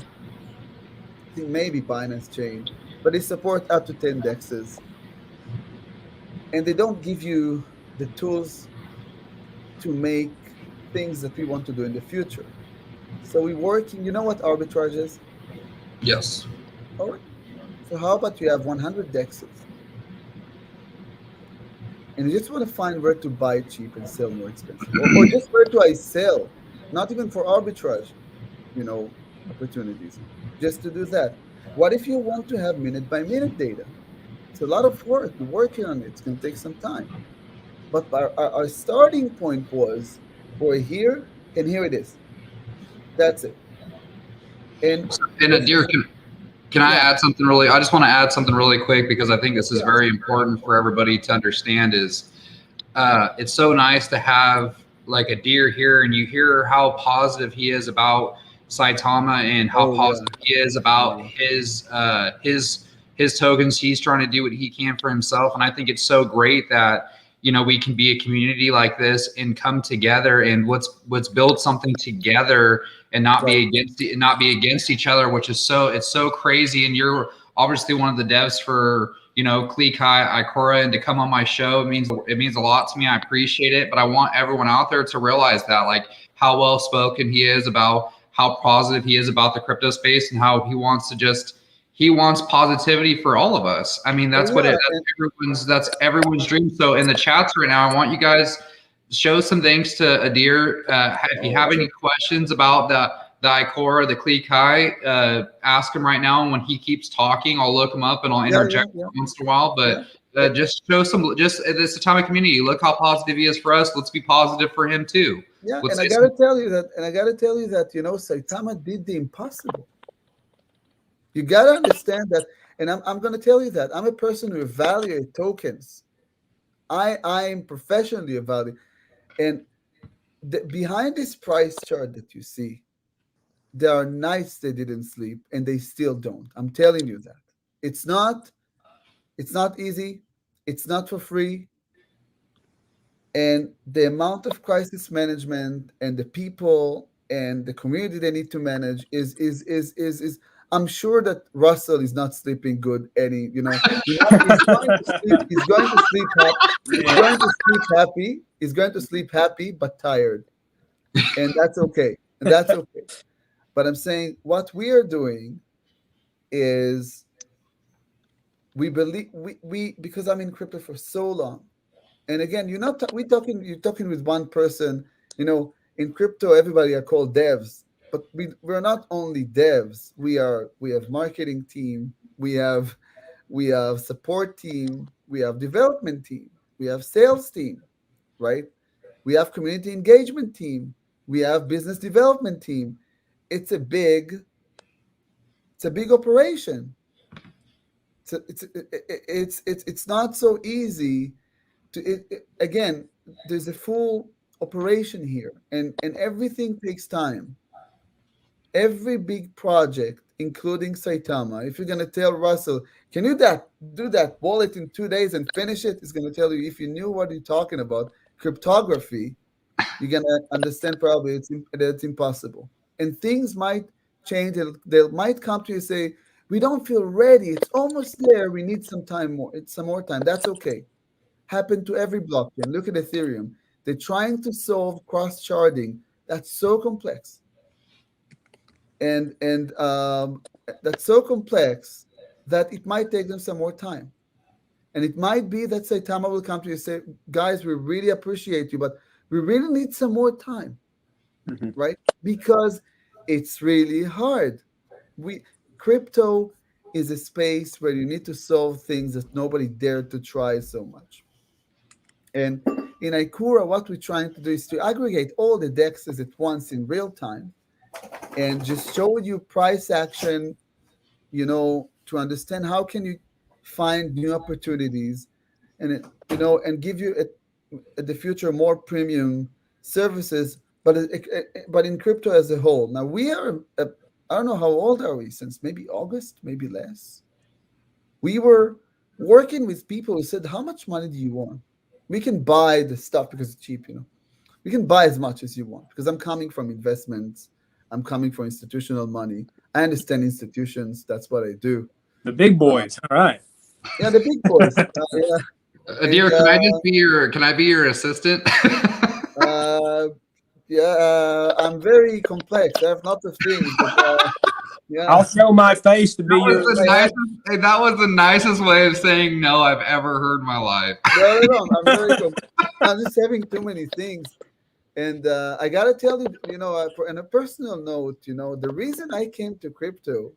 think maybe Binance Chain, but they support up to 10 dexes, and they don't give you the tools to make things that we want to do in the future. So we're working. You know what arbitrage is? Yes. All right. So how about you have 100 dexes, and you just want to find where to buy cheap and sell more expensive, or just where do I sell? Not even for arbitrage, you know, opportunities. Just to do that. What if you want to have minute by minute data? It's a lot of work. We're working on it. It's going to take some time. But our starting point was we're here, and here it is. That's it. And And this Adir, is, can I yeah, add something really? I just want to add something really quick because I think this is yeah, very important for everybody to understand. Is it's so nice to have like a deer here, and you hear how positive he is about Saitama and how oh yeah, positive he is about his tokens. He's trying to do what he can for himself, and I think it's so great that we can be a community like this and come together and let's build something together and right. not be against each other, which is it's so crazy. And you're obviously one of the devs for Klekai, Icora, and to come on my show, it means a lot to me. I appreciate it, but I want everyone out there to realize that, like, how well spoken he is about how positive he is about the crypto space and how he wants positivity for all of us. I mean, Oh yeah, that's everyone's dream. So in the chats right now, I want you guys show some thanks to Adir. If you oh have any sure, questions about the Icora, the Klekai, ask him right now. And when he keeps talking, I'll look him up and I'll yeah, yeah, interject yeah, once in a while. yeah, But yeah. just show some, just this atomic community. Look how positive he is for us. Let's be positive for him too. Yeah, Let's and I say gotta some. tell you that, Saitama did the impossible. You gotta understand that, and I'm gonna tell you that I'm a person who evaluates tokens. I'm professionally evaluating, and behind this price chart that you see, there are nights they didn't sleep, and they still don't. I'm telling you that it's not easy. It's not for free, and the amount of crisis management and the people and the community they need to manage is I'm sure that Russell is not sleeping good any, he's going to sleep, he's going to sleep happy but tired, and that's okay, but I'm saying what we are doing is we believe we because I'm in crypto for so long. And again, you're talking with one person. In crypto, everybody are called devs, but we're not only devs. We have marketing team, we have support team, we have development team, we have sales team, right? We have community engagement team, we have business development team. It's a big operation. It's not so easy again, there's a full operation here, and everything takes time. Every big project, including Saitama, if you're going to tell Russell, can you do that wallet in 2 days and finish it, he's going to tell you, if you knew what you're talking about, cryptography, you're going to understand probably that it's impossible. And things might change. They might come to you and say, we don't feel ready, it's almost there, we need some more time. That's okay. Happened to every blockchain. Look at Ethereum. They're trying to solve cross sharding. That's so complex, and that's so complex that it might take them some more time. And it might be that Saitama will come to you and say, "Guys, we really appreciate you, but we really need some more time, Mhm. right? Because it's really hard. We Crypto is a space where you need to solve things that nobody dared to try so much." And in Icora, what we're trying to do is to aggregate all the dexes at once in real time and just show you price action, to understand how can you find new opportunities, and give you at the future more premium services, but in crypto as a whole. Now we are, I don't know how old are we, since maybe August, maybe less. We were working with people who said, how much money do you want? We can buy the stuff because it's cheap. You can buy as much as you want because I'm coming from investments. I'm coming from institutional money. I understand institutions. That's what I do. The big boys. All right. Yeah, the big boys. Dear, can I just be your? Can I be your assistant? I'm very complex. I have lots of things. But, yeah. I'll show my face to be your. That was the nicest way of saying no I've ever heard in my life. No. I'm just having too many things. And I got to tell you, on a personal note, the reason I came to crypto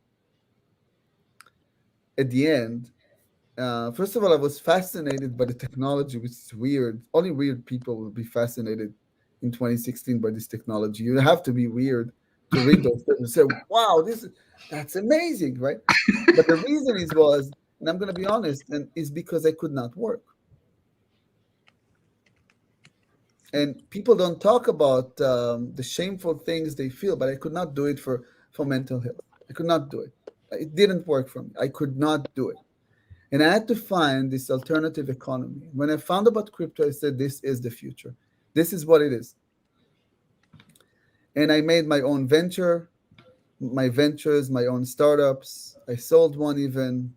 at the end, first of all, I was fascinated by the technology, which is weird. Only weird people will be fascinated in 2016 by this technology. You have to be weird to read those things and say, wow, that's amazing, right? But the reason was, and I'm going to be honest, is because I could not work. And people don't talk about the shameful things they feel, but I could not do it for mental health. I could not do it. It didn't work for me. I could not do it. And I had to find this alternative economy. When I found about crypto, I said, this is the future. This is what it is. And I made my own my own startups. I sold one even,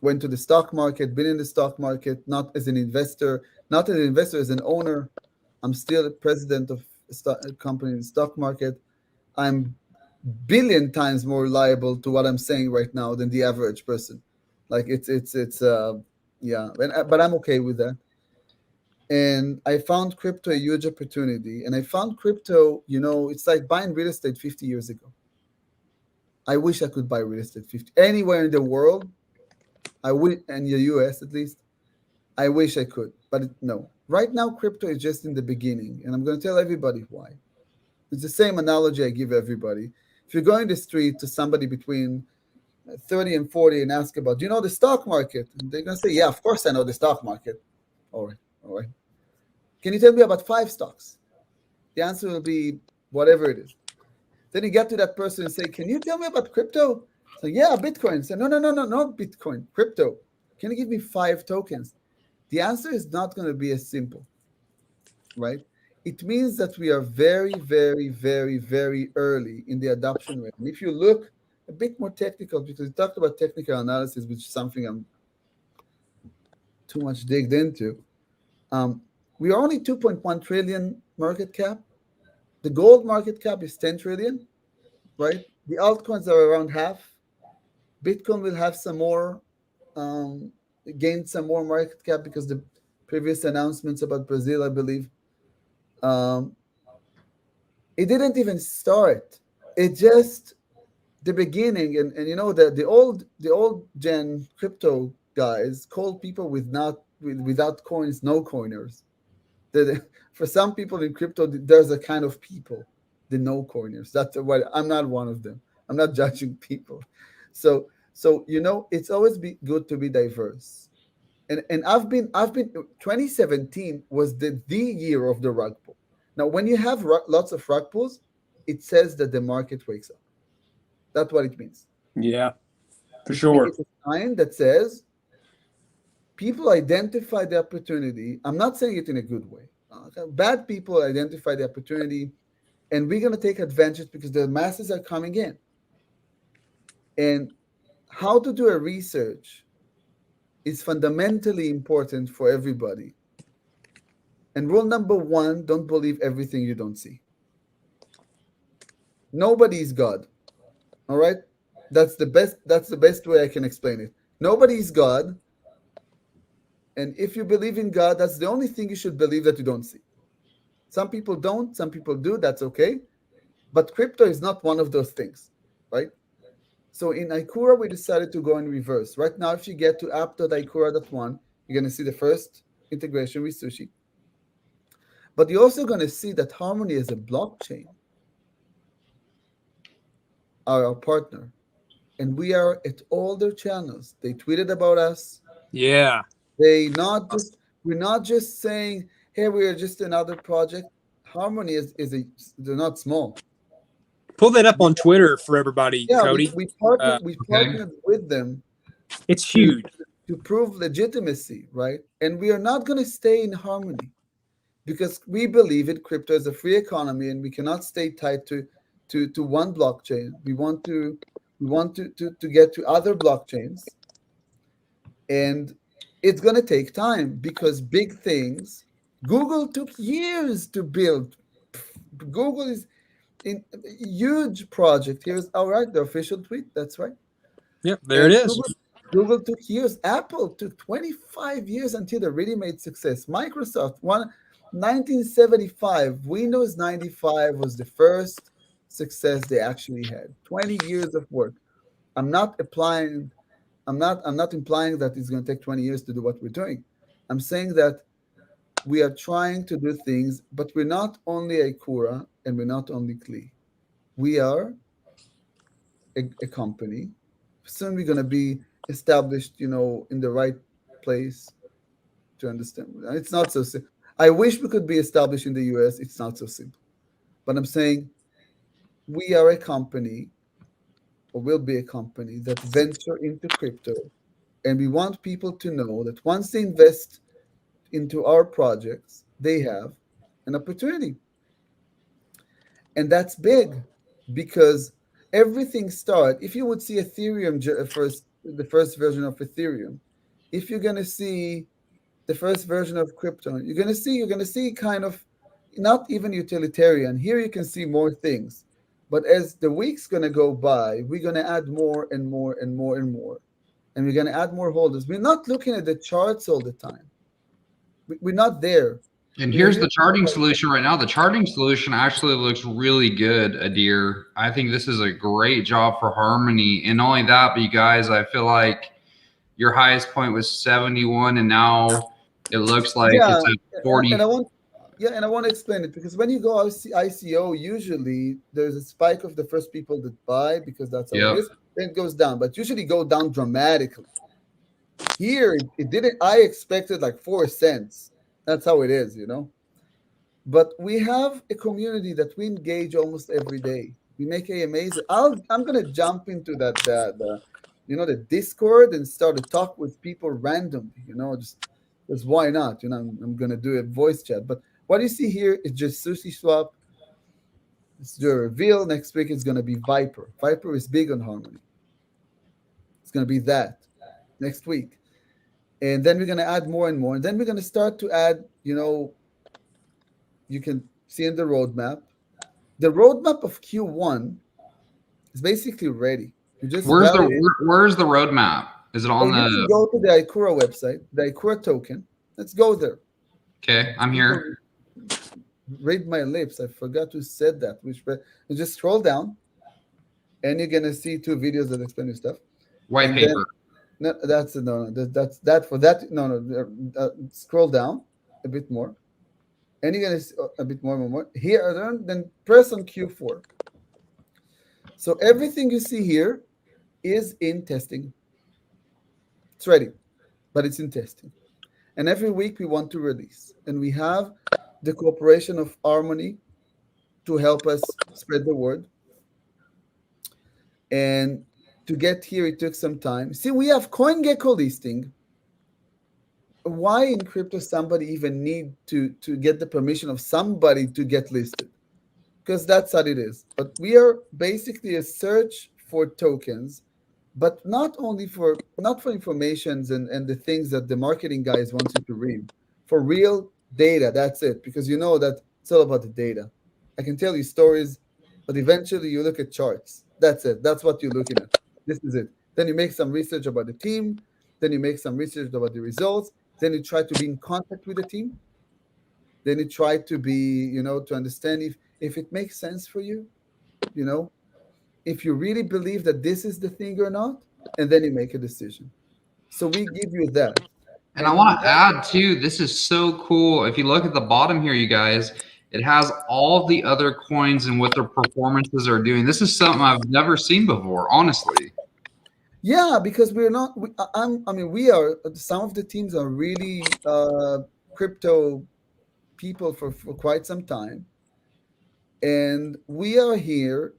went to the stock market, been in the stock market, not as an investor, as an owner. I'm still the president of a company in the stock market. I'm billion times more liable to what I'm saying right now than the average person. Like but I'm okay with that. And I found crypto a huge opportunity. And I found crypto, it's like buying real estate 50 years ago. I wish I could buy real estate anywhere in the world. In the US at least. I wish I could, but no. Right now, crypto is just in the beginning. And I'm going to tell everybody why. It's the same analogy I give everybody. If you're going the street to somebody between 30 and 40 and ask about, do you know the stock market? And they're going to say, yeah, of course I know the stock market. All right. Can you tell me about 5 stocks? The answer will be whatever it is. Then you get to that person and say, can you tell me about crypto? So yeah, Bitcoin. Say, no, not Bitcoin, crypto. Can you give me 5 tokens? The answer is not going to be as simple, right? It means that we are very, very, very, very early in the adoption rate. And if you look a bit more technical, because we talked about technical analysis, which is something I'm too much digged into. We are only 2.1 trillion market cap. The gold market cap is 10 trillion, right? The altcoins are around half. Bitcoin will have some more, gain some more market cap because the previous announcements about Brazil, I believe. It didn't even start. It just the beginning, and the old gen crypto guys called people without coins no coiners. For some people in crypto, there's a kind of people, the no coiners. That's what I'm not one of them. I'm not judging people. So it's always good to be diverse. And I've been 2017 was the year of the rug pull. Now, when you have lots of rug pulls, it says that the market wakes up. That's what it means. Yeah, for sure. It's a sign that says people identify the opportunity. I'm not saying it in a good way. Bad people identify the opportunity, and we're going to take advantage because the masses are coming in. And how to do a research is fundamentally important for everybody. And rule number 1, don't believe everything you don't see. Nobody is God. All right? That's the best way I can explain it. Nobody is God. And if you believe in God, that's the only thing you should believe that you don't see. Some people don't, some people do, that's okay. But crypto is not one of those things, right? So in Icora, we decided to go in reverse. Right now, if you get to app.icora.1, you're going to see the first integration with Sushi. But you're also going to see that Harmony as a blockchain are our partner. And we are at all their channels. They tweeted about us. Yeah. We're not just saying, hey, we are just another project. Harmony they're not small. Pull that up on Twitter for everybody, Cody. We partnered with them. It's huge. To prove legitimacy, right? And we are not going to stay in Harmony. because we believe in crypto as a free economy, and we cannot stay tied to one blockchain. We want to get to other blockchains, and it's going to take time because big things. Google took years to build. Google is in a huge project. Here's all right, the official tweet. That's right. Yep, there it And is. Google took years. Apple took 25 years until they really made success. Microsoft, 1975, Windows 95 was the first success they actually had. 20 years of work. I'm not applying, I'm not implying that it's going to take 20 years to do what we're doing. I'm saying that we are trying to do things, but we're not only Icora and we're not only Kli. We are a company. Soon we're going to be established, in the right place to understand. It's not so simple. I wish we could be established in the US. It's not so simple. But I'm saying we are a company, or will be a company, that venture into crypto. And we want people to know that once they invest into our projects, they have an opportunity. And that's big because everything starts. If you would see Ethereum first, the first version of Ethereum, if you're going to see the first version of crypto, you're going to see kind of not even utilitarian. Here you can see more things. But as the week's going to go by, we're going to add more and more and more and more. And we're going to add more holders. We're not looking at the charts all the time. We're not there. And We are here's here. the charting solution right now. The charting solution actually looks really good, Adir. I think this is a great job for Harmony. And not only that, but you guys, I feel like your highest point was 71, and now it looks like Yeah, it's at 40. and I want to explain it because when you go ICO, usually there's a spike of the first people that buy because that's how it Yep. is. Then it goes down, but usually go down dramatically. Here, it didn't. I expected like 4 cents. That's how it is. But we have a community that we engage almost every day. We make AMAs. I'm gonna jump into the Discord and start to talk with people randomly. Just why not? I'm gonna do a voice chat. But what you see here is just Sushi Swap. It's the reveal. Next week it's gonna be Viper. Viper is big on Harmony. It's gonna be that next week, and then we're gonna add more and more. And then we're gonna start to add. You can see in the roadmap. The roadmap of Q1 is basically ready. You just validate. Where's the roadmap? Is it Oh, on you can the? go to the Icora website, the Icora token. Let's go there. Okay, I'm here. Read my lips. I forgot to said that. You just scroll down, and you're gonna see two videos that explain your stuff. White And then paper. no, that's no, no. That's that for that. No, no. Scroll down a bit more, and you're gonna see a bit more. Here, then press on Q4. So everything you see here is in testing. It's ready, but it's in testing. And every week we want to release. And we have the cooperation of Harmony to help us spread the word. And to get here, it took some time. See, we have CoinGecko listing. Why in crypto somebody even need to get the permission of somebody to get listed? Because that's what it is. But we are basically a search for tokens, but not for informations and the things that the marketing guys want you to read. For real data, that's it. Because you know that it's all about the data. I can tell you stories, but eventually you look at charts. That's it. That's what you're looking at. This is it. Then you make some research about the team. Then you make some research about the results. Then you try to be in contact with the team. Then you try to be, to understand if it makes sense for you, you know, if you really believe that this is the thing or not, and then you make a decision. So we give you that. And I want to add too, this is so cool. If you look at the bottom here, you guys, it has all the other coins and what their performances are doing. This is something I've never seen before, honestly. Yeah, because we're not. We are. Some of the teams are really crypto people for quite some time, and we are here.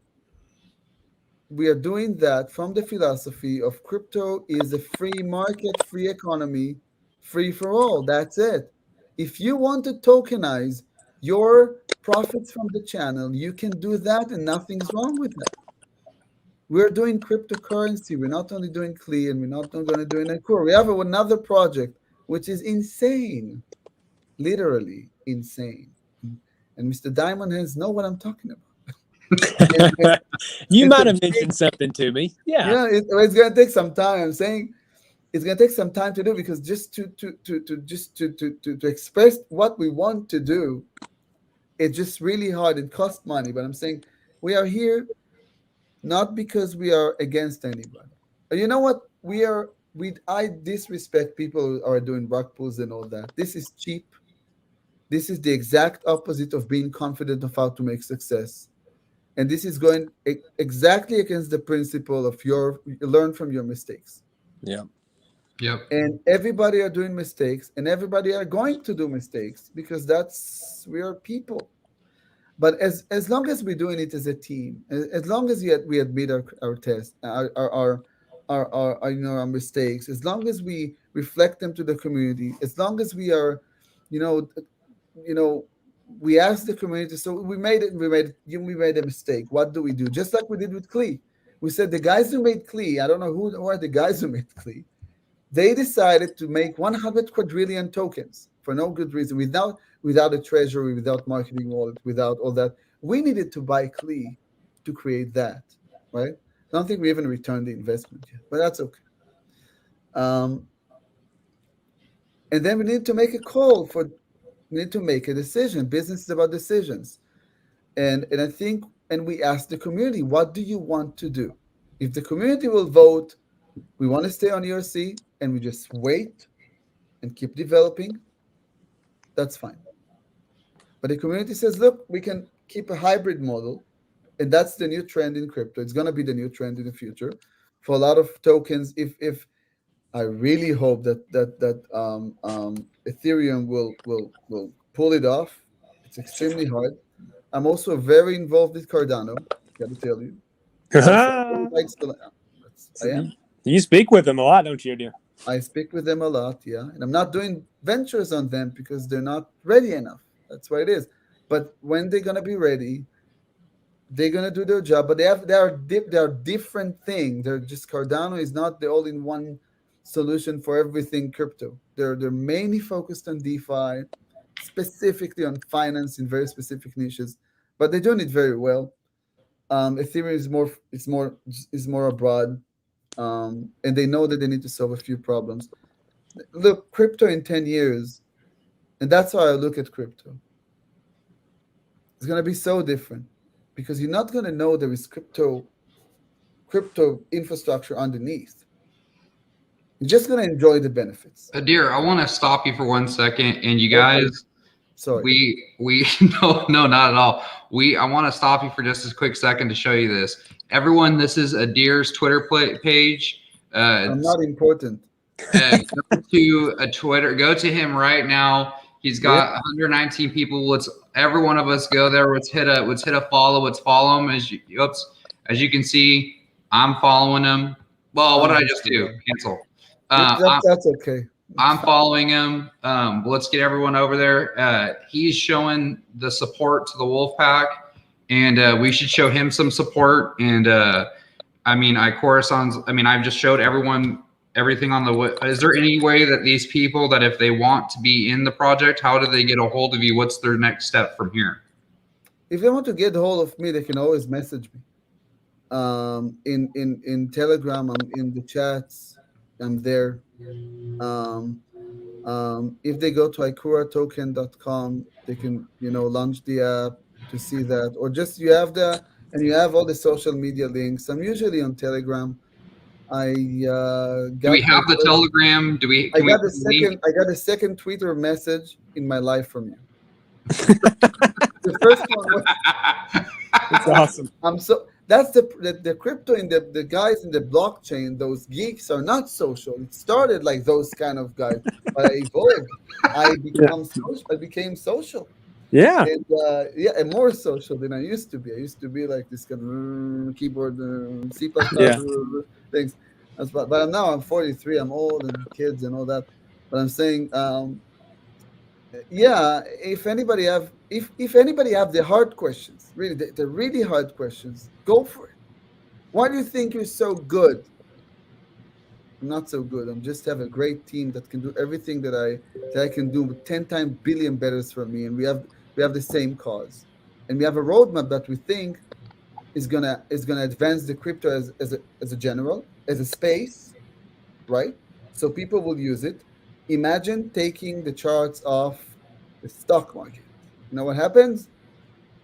We are doing that from the philosophy of crypto is a free market, free economy, free for all. That's it. If you want to tokenize your profits from the channel, you can do that, and nothing's wrong with that. We're doing cryptocurrency. We're not only doing CLE, and we're not only going to do an Icora. We have another project which is insane, literally insane. And Mr. Diamondhandz know what I'm talking about. You It's might a have mentioned something to me. Yeah. Yeah, it's going to take some time. I'm saying it's going to take some time to do, because just to express what we want to do, it's just really hard. It costs money. But I'm saying we are here not because we are against anybody. You know what? I disrespect people who are doing rug pulls and all that. This is cheap. This is the exact opposite of being confident of how to make success. And this is going exactly against the principle of learn from your mistakes. Yeah. Yep. And everybody are doing mistakes, and everybody are going to do mistakes, because we are people. But as long as we're doing it as a team, as long as we admit our test, our mistakes, as long as we reflect them to the community, as long as we are, you know, you know, we ask the community. So we made a mistake. What do we do? Just like we did with CLE. We said the guys who made CLE, I don't know who are the guys who made CLE. They decided to make 100 quadrillion tokens for no good reason, without a treasury, without marketing wallet, without all that. We needed to buy CLE to create that, right? I don't think we even returned the investment yet, but that's okay. And then we need to make a call we need to make a decision. Business is about decisions. And I think, and we ask the community, what do you want to do? If the community will vote, we want to stay on ERC, and we just wait and keep developing, that's fine. But the community says, look, we can keep a hybrid model, and that's the new trend in crypto. It's going to be the new trend in the future for a lot of tokens. If I really hope that Ethereum will pull it off. It's extremely hard. I'm also very involved with Cardano. Got to tell you, I am. You speak with them a lot, don't you, dear? I speak with them a lot, yeah. And I'm not doing ventures on them because they're not ready enough. That's why it is. But when they're gonna be ready, they're gonna do their job. But they are different things. They're just, Cardano is not the all-in-one solution for everything crypto. They're mainly focused on DeFi, specifically on finance in very specific niches. But they're doing it very well. Ethereum is more abroad. And they know that they need to solve a few problems. Look, crypto in 10 years, and that's how I look at crypto. It's going to be so different, because you're not going to know there is crypto infrastructure underneath. You're just going to enjoy the benefits. Adir, I want to stop you for 1 second, and you guys, sorry, we no, not at all. I want to stop you for just a quick second to show you this. Everyone, this is Adir's Twitter page. I'm not important. Go to him right now. He's got 119 people. Let's every one of us go there. Let's hit a follow. Let's follow him. As you can see, I'm following him. Well, what did I just do? Cancel. That's okay. I'm following him. Let's get everyone over there. He's showing the support to the Wolfpack, and we should show him some support. And Icora I've just showed everyone everything on the. Is there any way that these people, that if they want to be in the project, how do they get a hold of you? What's their next step from here? If they want to get a hold of me, they can always message me. In Telegram, I'm in the chats. I'm there. If they go to icoratoken.com, they can launch the app to see that, or just you have all the social media links. I'm usually on Telegram. Do we have the Telegram? I got a second Twitter message in my life from you. The first one was, it's awesome. That's the crypto in the guys in the blockchain. Those geeks are not social. It started like those kind of guys, but I evolved. I became social. Yeah. And more social than I used to be. I used to be like this kind of keyboard C++ things. But now I'm 43. I'm old and kids and all that. But I'm saying yeah, if anybody have the hard questions, really the really hard questions, go for it. Why do you think you're so good? I'm not so good. I'm just have a great team that can do everything that I can do with 10 times billion better for me, and we have the same cause, and we have a roadmap that we think is gonna advance the crypto as a general, as a space, right? So people will use it. Imagine taking the charts off the stock market. You know what happens?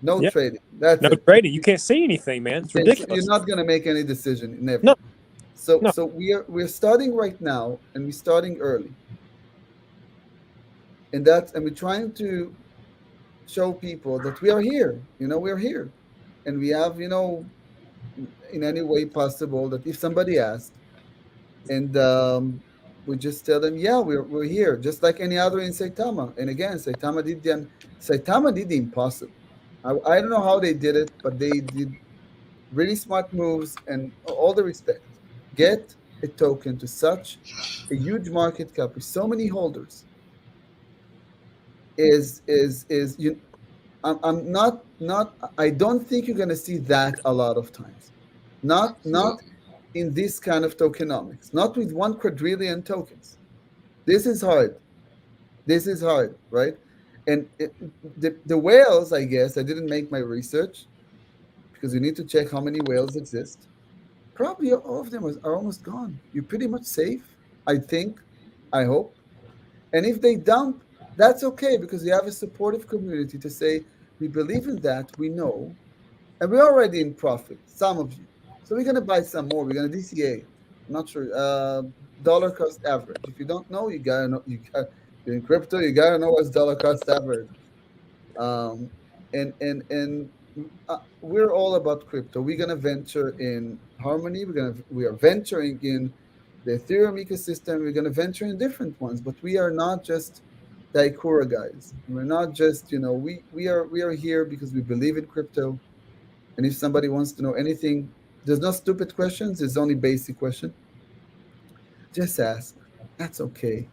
No Yeah. trading. That's No it. trading. You can't see anything, man. It's You're ridiculous. not gonna make any decision, never. No, So no. so we're starting right now, and we're starting early, and we're trying to show people that we are here. We're here, and we have in any way possible that if somebody asks, and we just tell them, yeah, we're here, just like any other in Saitama. And again, Saitama did the impossible. I don't know how they did it, but they did really smart moves, and all the respect. Get a token to such a huge market cap with so many holders is you. I'm not. I don't think you're gonna see that a lot of times. Not Absolutely. in this kind of tokenomics. Not with 1 quadrillion tokens. This is hard. This is hard, right? And the whales, I guess, I didn't make my research because you need to check how many whales exist. Probably all of them are almost gone. You're pretty much safe, I think, I hope. And if they dump, that's okay because you have a supportive community to say, we believe in that, we know, and we're already in profit, some of you. So we're going to buy some more. We're going to DCA. I'm not sure. Dollar cost average. If you don't know, you got to know. In crypto, you got to know what's dollar cost average. Um, and we're all about crypto. We're gonna venture in Harmony. We are venturing in the Ethereum ecosystem. We're gonna venture in different ones, but we are not just the Icora guys. We're not just we are here because we believe in crypto. And if somebody wants to know anything, there's no stupid questions. There's only basic question. Just ask. That's okay.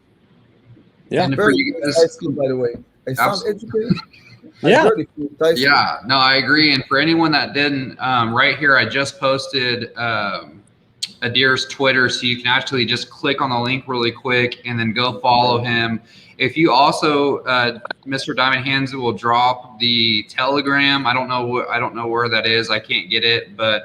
Yeah. And for Very you good high guys, school, by the way. I sound absolutely. educated. I Yeah. barely feel high school. Yeah, no, I agree. And for anyone that didn't, right here, I just posted Adir's Twitter, so you can actually just click on the link really quick and then go follow him. If you also, Mr. Diamondhandz will drop the Telegram. I don't know where that is. I can't get it, but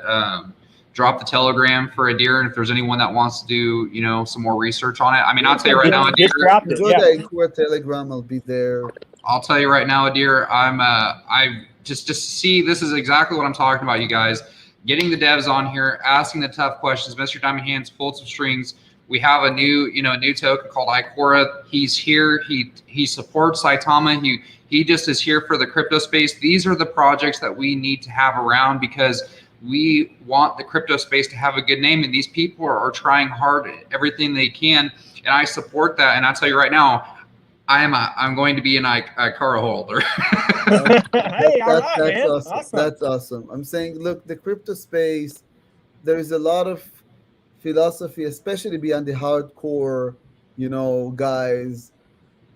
drop the Telegram for Adir. And if there's anyone that wants to do, some more research on it, I mean, I'll tell you right now, Just Adir. dropped it. Enjoy Yeah. the Icora Telegram. I'll be there. I'll tell you right now, Adir, I just see this is exactly what I'm talking about, you guys. Getting the devs on here, asking the tough questions. Mr. Diamondhandz pulled some strings. We have a new token called Icora. He's here. He supports Saitama. He just is here for the crypto space. These are the projects that we need to have around because we want the crypto space to have a good name, and these people are trying hard everything they can, and I support that. And I'll tell you right now, I'm going to be an Icora holder. Hey, all right, That's man. awesome. Awesome. That's awesome. I'm saying, look, the crypto space, there is a lot of philosophy, especially beyond the hardcore, guys.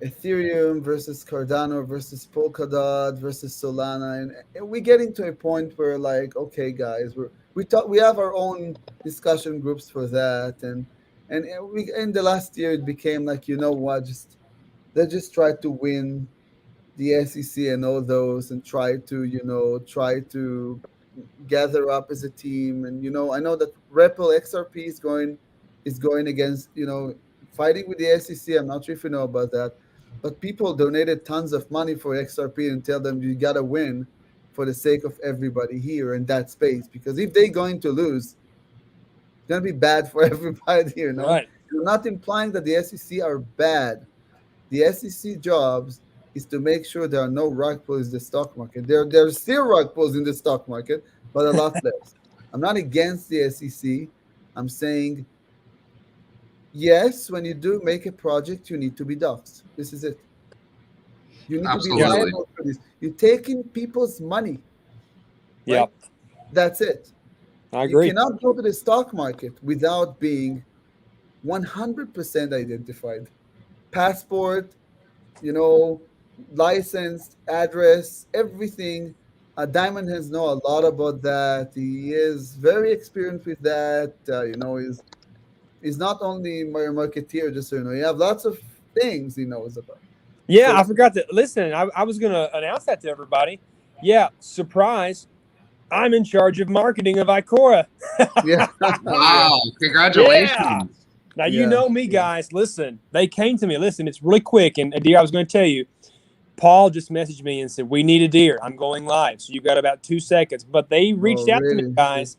Ethereum versus Cardano versus Polkadot versus Solana, and we're getting to a point where, like, okay, guys, we have our own discussion groups for that, and we in the last year it became like, what, let's just try to win the SEC and all those, and try to gather up as a team. And I know that Ripple XRP is going against, fighting with the SEC. I'm not sure if you know about that, but people donated tons of money for XRP and tell them you gotta win for the sake of everybody here in that space, because if they're going to lose, it's gonna be bad for everybody here. No, Right. I'm not implying that the SEC are bad. The SEC jobs is to make sure there are no rug pulls in the stock market. There's still rug pulls in the stock market, but a lot less. I'm not against the SEC. I'm saying, yes, when you do make a project, you need to be doxxed. This is it. You need to be Absolutely. liable for this. You're taking people's money. Yeah. Right? That's it. I You agree. cannot go to the stock market without being 100% identified. Passport, licensed address, everything. Diamondhandz know a lot about that. He is very experienced with that. He's not only a marketeer, just so you know. He have lots of things he knows about. Yeah, So I forgot to listen. I was going to announce that to everybody. Yeah, surprise. I'm in charge of marketing of Icora. yeah, Wow, Yeah. congratulations. Now, you yeah, know me, yeah. guys. Listen, they came to me. Listen, it's really quick. And dear, I was going to tell you, Paul just messaged me and said, we need a deer. I'm going live. So you got about 2 seconds. But they Oh, reached out to me, really? guys,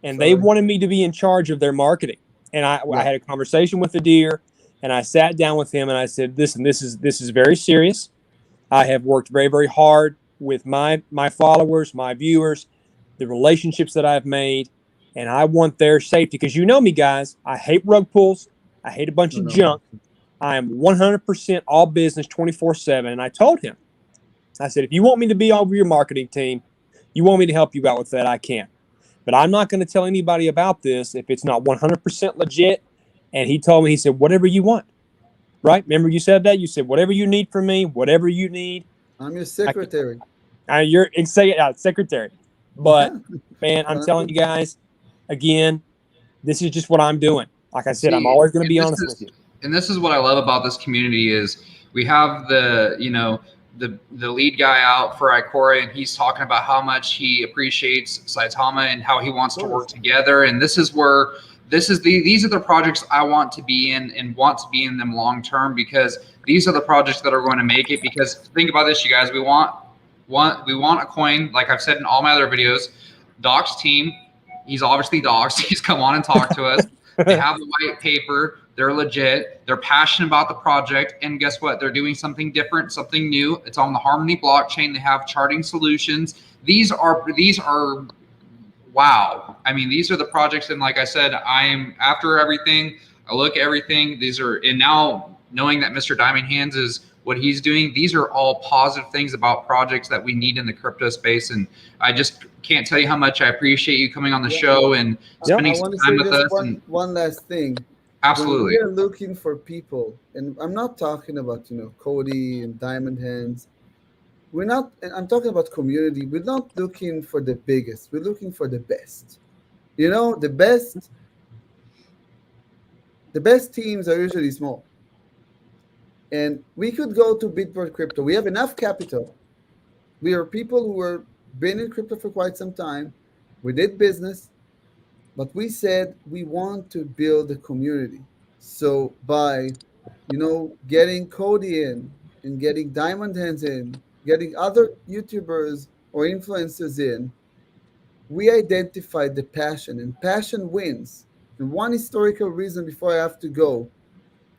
and they Sorry. wanted me to be in charge of their marketing. And I Yeah. had a conversation with the deer, and I sat down with him and I said, listen, this is very serious. I have worked very, very hard with my followers, my viewers, the relationships that I've made, and I want their safety. Because you know me, guys, I hate rug pulls. I hate a bunch No, of no. junk. I am 100% all business 24/7. And I told him, I said, if you want me to be over your marketing team, you want me to help you out with that, I can. But I'm not going to tell anybody about this if it's not 100% legit. And he told me, he said, whatever you want. Right? Remember you said that? You said, whatever you need from me, whatever you need. I'm your secretary. You're secretary. But, man, I'm telling you guys, again, this is just what I'm doing. Like I said, I'm See, always going to and be this honest is with you. and this is what I love about this community is we have the lead guy out for Icora, and he's talking about how much he appreciates Saitama and how he wants to work together. And this is where these are the projects I want to be in and want to be in them long term, because these are the projects that are going to make it. Because think about this, you guys, we want a coin, like I've said in all my other videos. Doc's team, he's obviously Doc's. He's come on and talked to us. They have the white paper. They're legit. They're passionate about the project. And guess what? They're doing something different, something new. It's on the Harmony blockchain. They have charting solutions. These are wow. I mean, these are the projects. And like I said, I am after everything. I look at everything. And now knowing that Mr. Diamondhandz is what he's doing, these are all positive things about projects that we need in the crypto space. And I just can't tell you how much I appreciate you coming on the show and spending some time with us. One last thing. Absolutely. When we are looking for people, and I'm not talking about, Cody and Diamondhandz. I'm talking about community. We're not looking for the biggest. We're looking for the best. The best teams are usually small. And we could go to Bitboard Crypto. We have enough capital. We are people who have been in crypto for quite some time. We did business, but we said we want to build a community. So by, getting Cody in and getting Diamondhandz in, getting other YouTubers or influencers in, we identified the passion, and passion wins. And one historical reason before I have to go,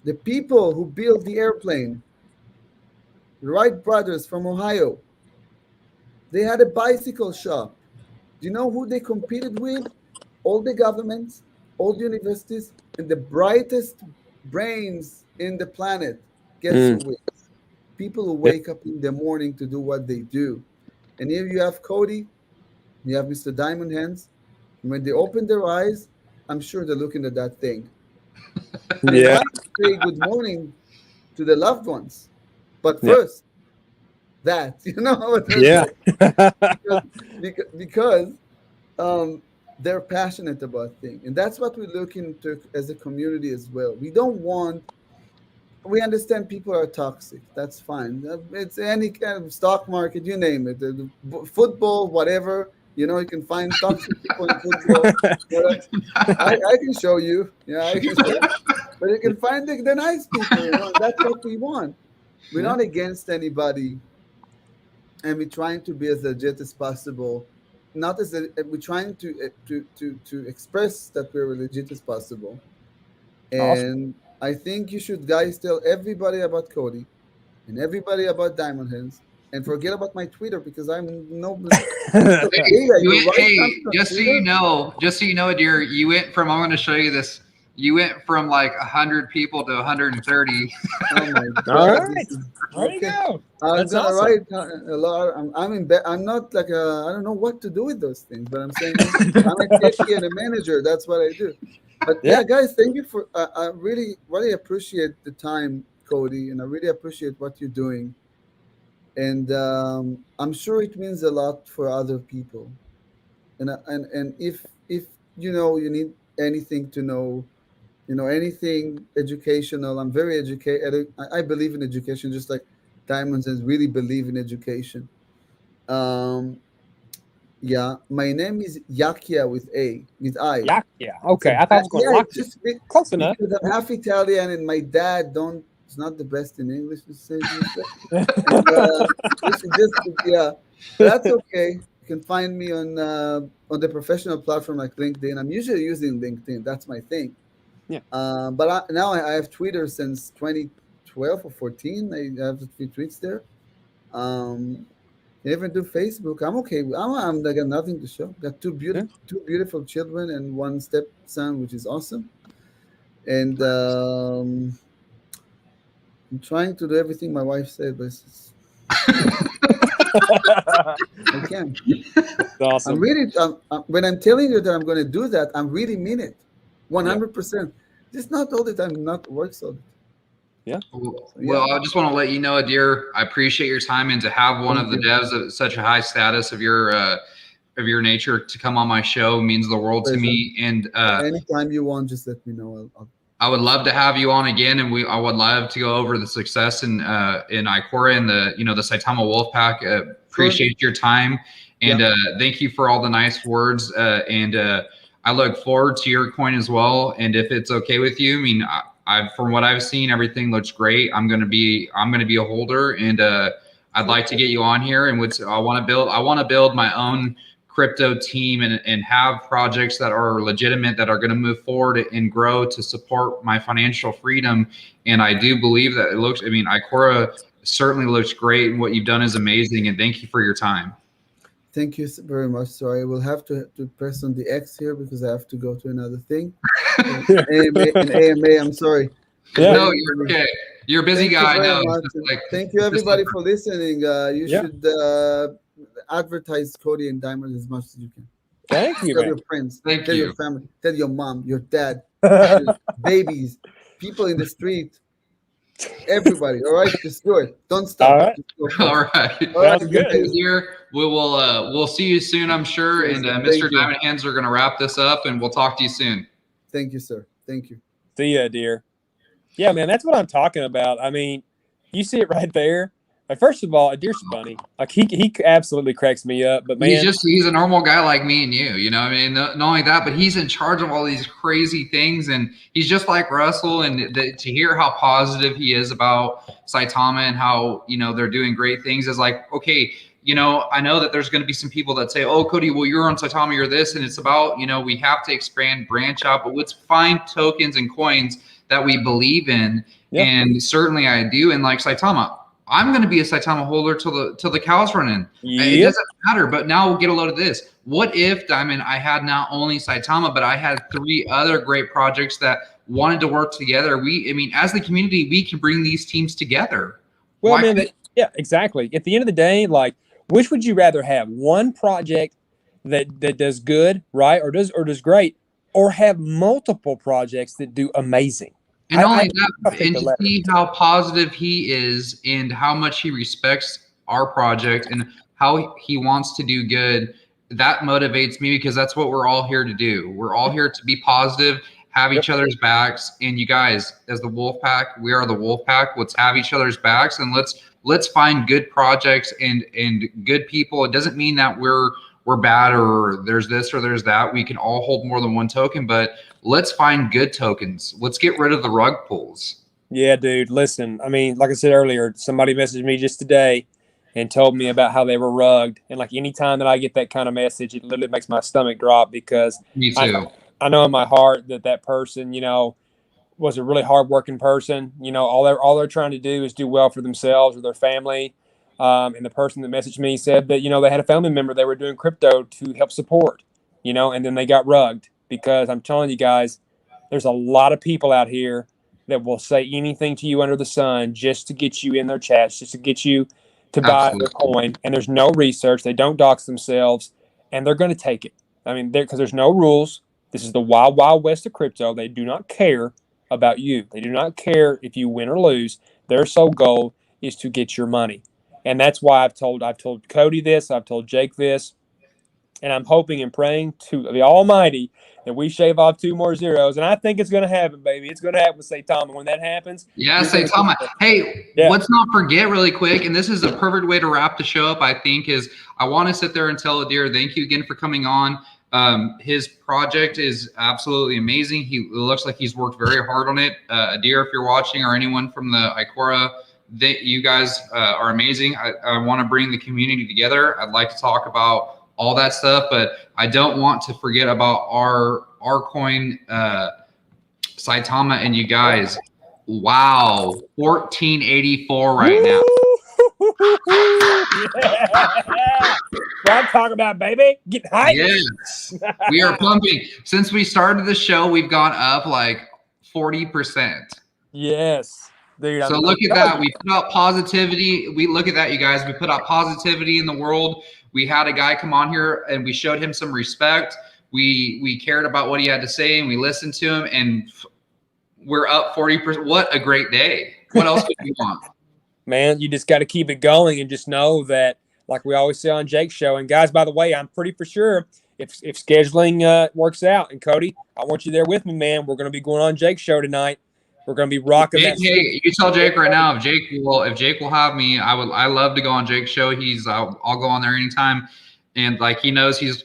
the people who built the airplane, the Wright brothers from Ohio, they had a bicycle shop. Do you know who they competed with? All the governments, all the universities, and the brightest brains in the planet. Guess who wins? People who wake up in the morning to do what they do. And here you have Cody, you have Mr. Diamondhandz. And when they open their eyes, I'm sure they're looking at that thing. Yeah. Say good morning to the loved ones. But first, that, because they're passionate about things. And that's what we're looking to as a community as well. We understand people are toxic. That's fine. It's any kind of stock market, you name it. Football, whatever. You can find toxic people in football. I can show you. Yeah, I can show you. But you can find the nice people. That's what we want. We're not against anybody. And we're trying to be as legit as possible. We're trying to express that we're legit as possible. And awesome. I think you should, guys, tell everybody about Cody and everybody about Diamondhandz, and forget about my Twitter because I'm no. Just so you know, dear, you went from, I'm going to show you this. You went from like 100 people to 130. Oh my God! All right, there you go. I'm gonna write a lot. I'm not like I don't know what to do with those things, but I'm saying I'm a techie and a manager. That's what I do. But yeah, guys, thank you for. I really appreciate the time, Cody, and I really appreciate what you're doing. and I'm sure it means a lot for other people. And if you need anything to know, anything educational, I'm very educated. I believe in education, just like Diamondhandz really believe in education. Um, yeah, my name is Yakia with I. Yeah, yeah. It's Okay, I thought it was going to yeah, lock it's you. just Close enough. because I'm half Italian and my dad don't is not the best in English to say this. And just yeah, but that's okay. You can find me on the professional platform like LinkedIn. I'm usually using LinkedIn. That's my thing. Yeah. But now I have Twitter since 2012 or 14. I have a few tweets there. Um, I even do Facebook. I'm okay. I got nothing to show. Got Yeah. two beautiful children and one stepson, which is awesome. And I'm trying to do everything my wife said, but I can't. That's awesome. I'm really when I'm telling you that I'm going to do that, I'm really mean it, 100%. Just not all the time, not works all the time. Yeah. Well, I just want to let you know, Adir, I appreciate your time, and to have one Thank of the you. devs at such a high status of your nature to come on my show means the world to Pleasure. me. And Anytime you want, just let me know. I would love to have you on again, and I would love to go over the success in Icora and the Saitama Wolfpack. Appreciate your time, and thank you for all the nice words. And I look forward to your coin as well. And if it's okay with you, I mean, from what I've seen, everything looks great. I'm gonna be a holder, and I'd like to get you on here. And I want to build my own crypto team and have projects that are legitimate, that are going to move forward and grow to support my financial freedom. And I do believe that Icora certainly looks great, and what you've done is amazing. And thank you for your time. Thank you very much. Sorry, I will have to press on the X here because I have to go to another thing. AMA, I'm sorry. Yeah. No, you're okay. You're a busy guy. I know. Thank you, everybody, for listening. You should advertise Cody and Diamond as much as you can. Thank you, Tell man. your friends, Thank tell you. your family, tell your mom, your dad, babies, people in the street, everybody. All right, just do it. Don't stop. All right. All right. Sounds good. Here, we'll see you soon, I'm sure. And Mr. Diamondhandz are going to wrap this up, and we'll talk to you soon. Thank you, sir. Thank you. See ya, dear. Yeah, man, that's what I'm talking about. I mean, you see it right there. Like, first of all, Adir's funny. Like, he absolutely cracks me up. But man, he's a normal guy like me and you. You know, I mean, not only that, but he's in charge of all these crazy things, and he's just like Russell. And to hear how positive he is about Saitama and how they're doing great things is like, okay. I know that there's going to be some people that say, oh, Cody, well, you're on Saitama, you're this. And it's about, we have to expand, branch out, but let's find tokens and coins that we believe in. Yeah. And certainly I do. And like Saitama, I'm going to be a Saitama holder till the cows run in. Yep. It doesn't matter. But now we'll get a load of this. What if, Diamond, I had not only Saitama, but I had 3 other great projects that wanted to work together? As the community, we can bring these teams together. Well, man, yeah, exactly. At the end of the day, like, which would you rather have? One project that does good, right, or does great, or have multiple projects that do amazing? And not only that, and to see how positive he is and how much he respects our project and how he wants to do good, that motivates me, because that's what we're all here to do. We're all here to be positive, have each other's backs. And you guys, as the Wolfpack, we are the Wolfpack. Let's have each other's backs, and let's find good projects and good people. It doesn't mean that we're bad or there's this or there's that. We can all hold more than one token, but let's find good tokens. Let's get rid of the rug pulls. Yeah, dude. Listen, I mean, like I said earlier, somebody messaged me just today and told me about how they were rugged. And like, anytime that I get that kind of message, it literally makes my stomach drop, because me too. I know in my heart that person, was a really hardworking person. All they're trying to do is do well for themselves or their family. And the person that messaged me said that, they had a family member they were doing crypto to help support, and then they got rugged. Because I'm telling you guys, there's a lot of people out here that will say anything to you under the sun just to get you in their chats, just to get you to buy their coin. And there's no research. They don't dox themselves, and they're going to take it. I mean, because there's no rules. This is the wild, wild west of crypto. They do not care about you. They do not care if you win or lose. Their sole goal is to get your money. And that's why I've told Cody this, I've told Jake this, and I'm hoping and praying to the Almighty that we shave off 2 more zeros. And I think it's going to happen, baby. It's going to happen with Saitama. When that happens, yeah, Saitama. Hey, let's not forget really quick, and this is a perfect way to wrap the show up, I think, is I want to sit there and tell Adir, thank you again for coming on. His project is absolutely amazing. It looks like he's worked very hard on it. Adir, if you're watching, or anyone from the Icora, you guys are amazing. I want to bring the community together. I'd like to talk about all that stuff, but I don't want to forget about our coin, Saitama, and you guys. Wow, 1484 right now. Yeah. What I'm talking about, baby. Get hyped. Yes, we are pumping. Since we started the show, we've gone up like 40%. Yes. Dude, so look at that. We put out positivity. We look at that, you guys. We put out positivity in the world. We had a guy come on here and we showed him some respect. We cared about what he had to say and we listened to him, and we're up 40%. What a great day. What else could we want? Man, you just got to keep it going and just know that, like we always say on Jake's show. And guys, by the way, I'm pretty for sure if scheduling works out, and Cody, I want you there with me, man. We're going to be going on Jake's show tonight. We're going to be rocking that. Hey, you tell Jake right now if Jake will have me, I love to go on Jake's show. I'll go on there anytime, and like he knows he's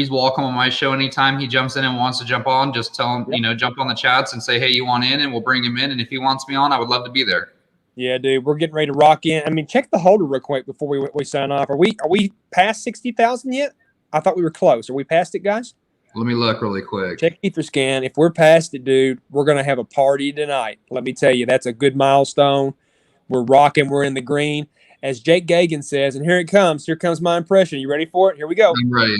welcome on my show anytime he jumps in and wants to jump on. Just tell him, jump on the chats and say, hey, you want in, and we'll bring him in. And if he wants me on, I would love to be there. Yeah, dude, we're getting ready to rock in. I mean, check the holder real quick before we sign off. Are we past 60,000 yet? I thought we were close. Are we past it, guys? Let me look really quick. Check Etherscan. If we're past it, dude, we're going to have a party tonight. Let me tell you, that's a good milestone. We're rocking. We're in the green. As Jake Gagan says, and here it comes. Here comes my impression. You ready for it? Here we go. I'm ready.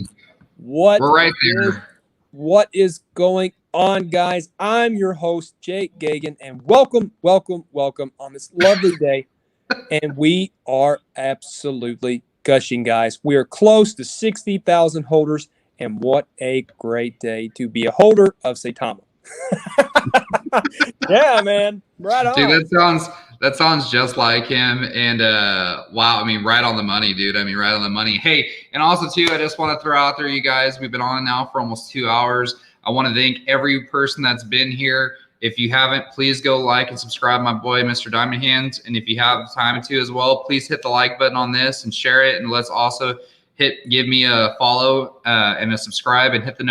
We're right there. What is going on, guys? I'm your host, Jake Gagan, and welcome on this lovely day. And we are absolutely gushing, guys. We are close to 60,000 holders. And what a great day to be a holder of Saitama. Yeah, man. Right on. Dude, that sounds just like him. And wow, I mean, right on the money, dude. I mean, right on the money. Hey, and also too, I just want to throw out there, you guys, we've been on now for almost 2 hours. I want to thank every person that's been here. If you haven't, please go like and subscribe, my boy, Mr. Diamondhandz. And if you have time to as well, please hit the like button on this and share it. And let's also give me a follow and a subscribe, and hit the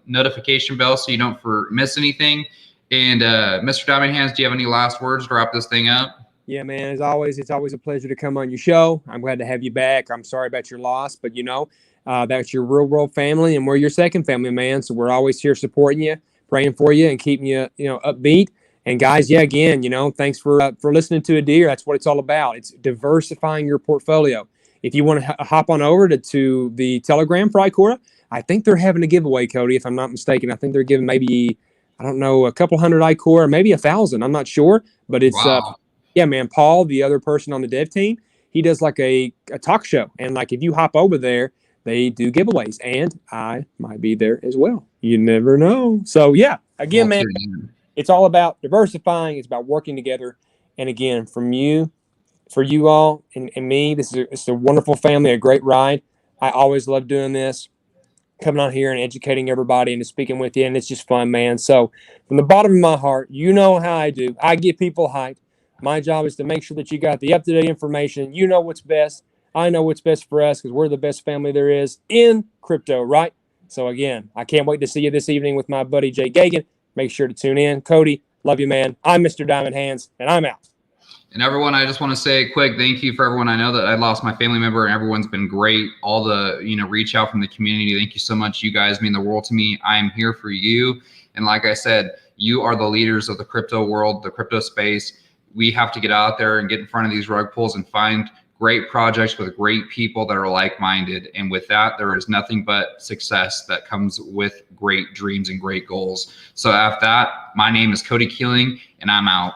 notification bell so you don't miss anything. And Mr. Diamondhandz, do you have any last words to wrap this thing up? Yeah, man. As always, it's always a pleasure to come on your show. I'm glad to have you back. I'm sorry about your loss, but that's your real world family, and we're your second family, man. So we're always here supporting you, praying for you, and keeping you, upbeat. And guys, yeah, again, thanks for listening to Adir. That's what it's all about. It's diversifying your portfolio. If you want to hop on over to the Telegram for Icora, I think they're having a giveaway, Cody, if I'm not mistaken. I think they're giving maybe, I don't know, a couple hundred Icora, maybe 1,000. I'm not sure. But it's, wow. Yeah, man, Paul, the other person on the dev team, he does like a talk show. And like if you hop over there, they do giveaways. And I might be there as well. You never know. So, yeah, again, man, it's all about diversifying. It's about working together. And again, for you all and me, it's a wonderful family, a great ride. I always love doing this, coming on here and educating everybody and speaking with you, and it's just fun, man. So from the bottom of my heart, you know how I do. I get people hyped. My job is to make sure that you got the up-to-date information. You know what's best. I know what's best for us because we're the best family there is in crypto, right? So again, I can't wait to see you this evening with my buddy Jay Gagan. Make sure to tune in. Cody, love you, man. I'm Mr. Diamondhandz, and I'm out. And everyone, I just want to say a quick thank you for everyone. I know that I lost my family member, and everyone's been great. All the, reach out from the community. Thank you so much. You guys mean the world to me. I am here for you. And like I said, you are the leaders of the crypto world, the crypto space. We have to get out there and get in front of these rug pulls and find great projects with great people that are like-minded. And with that, there is nothing but success that comes with great dreams and great goals. So after that, my name is Cody Keeling, and I'm out.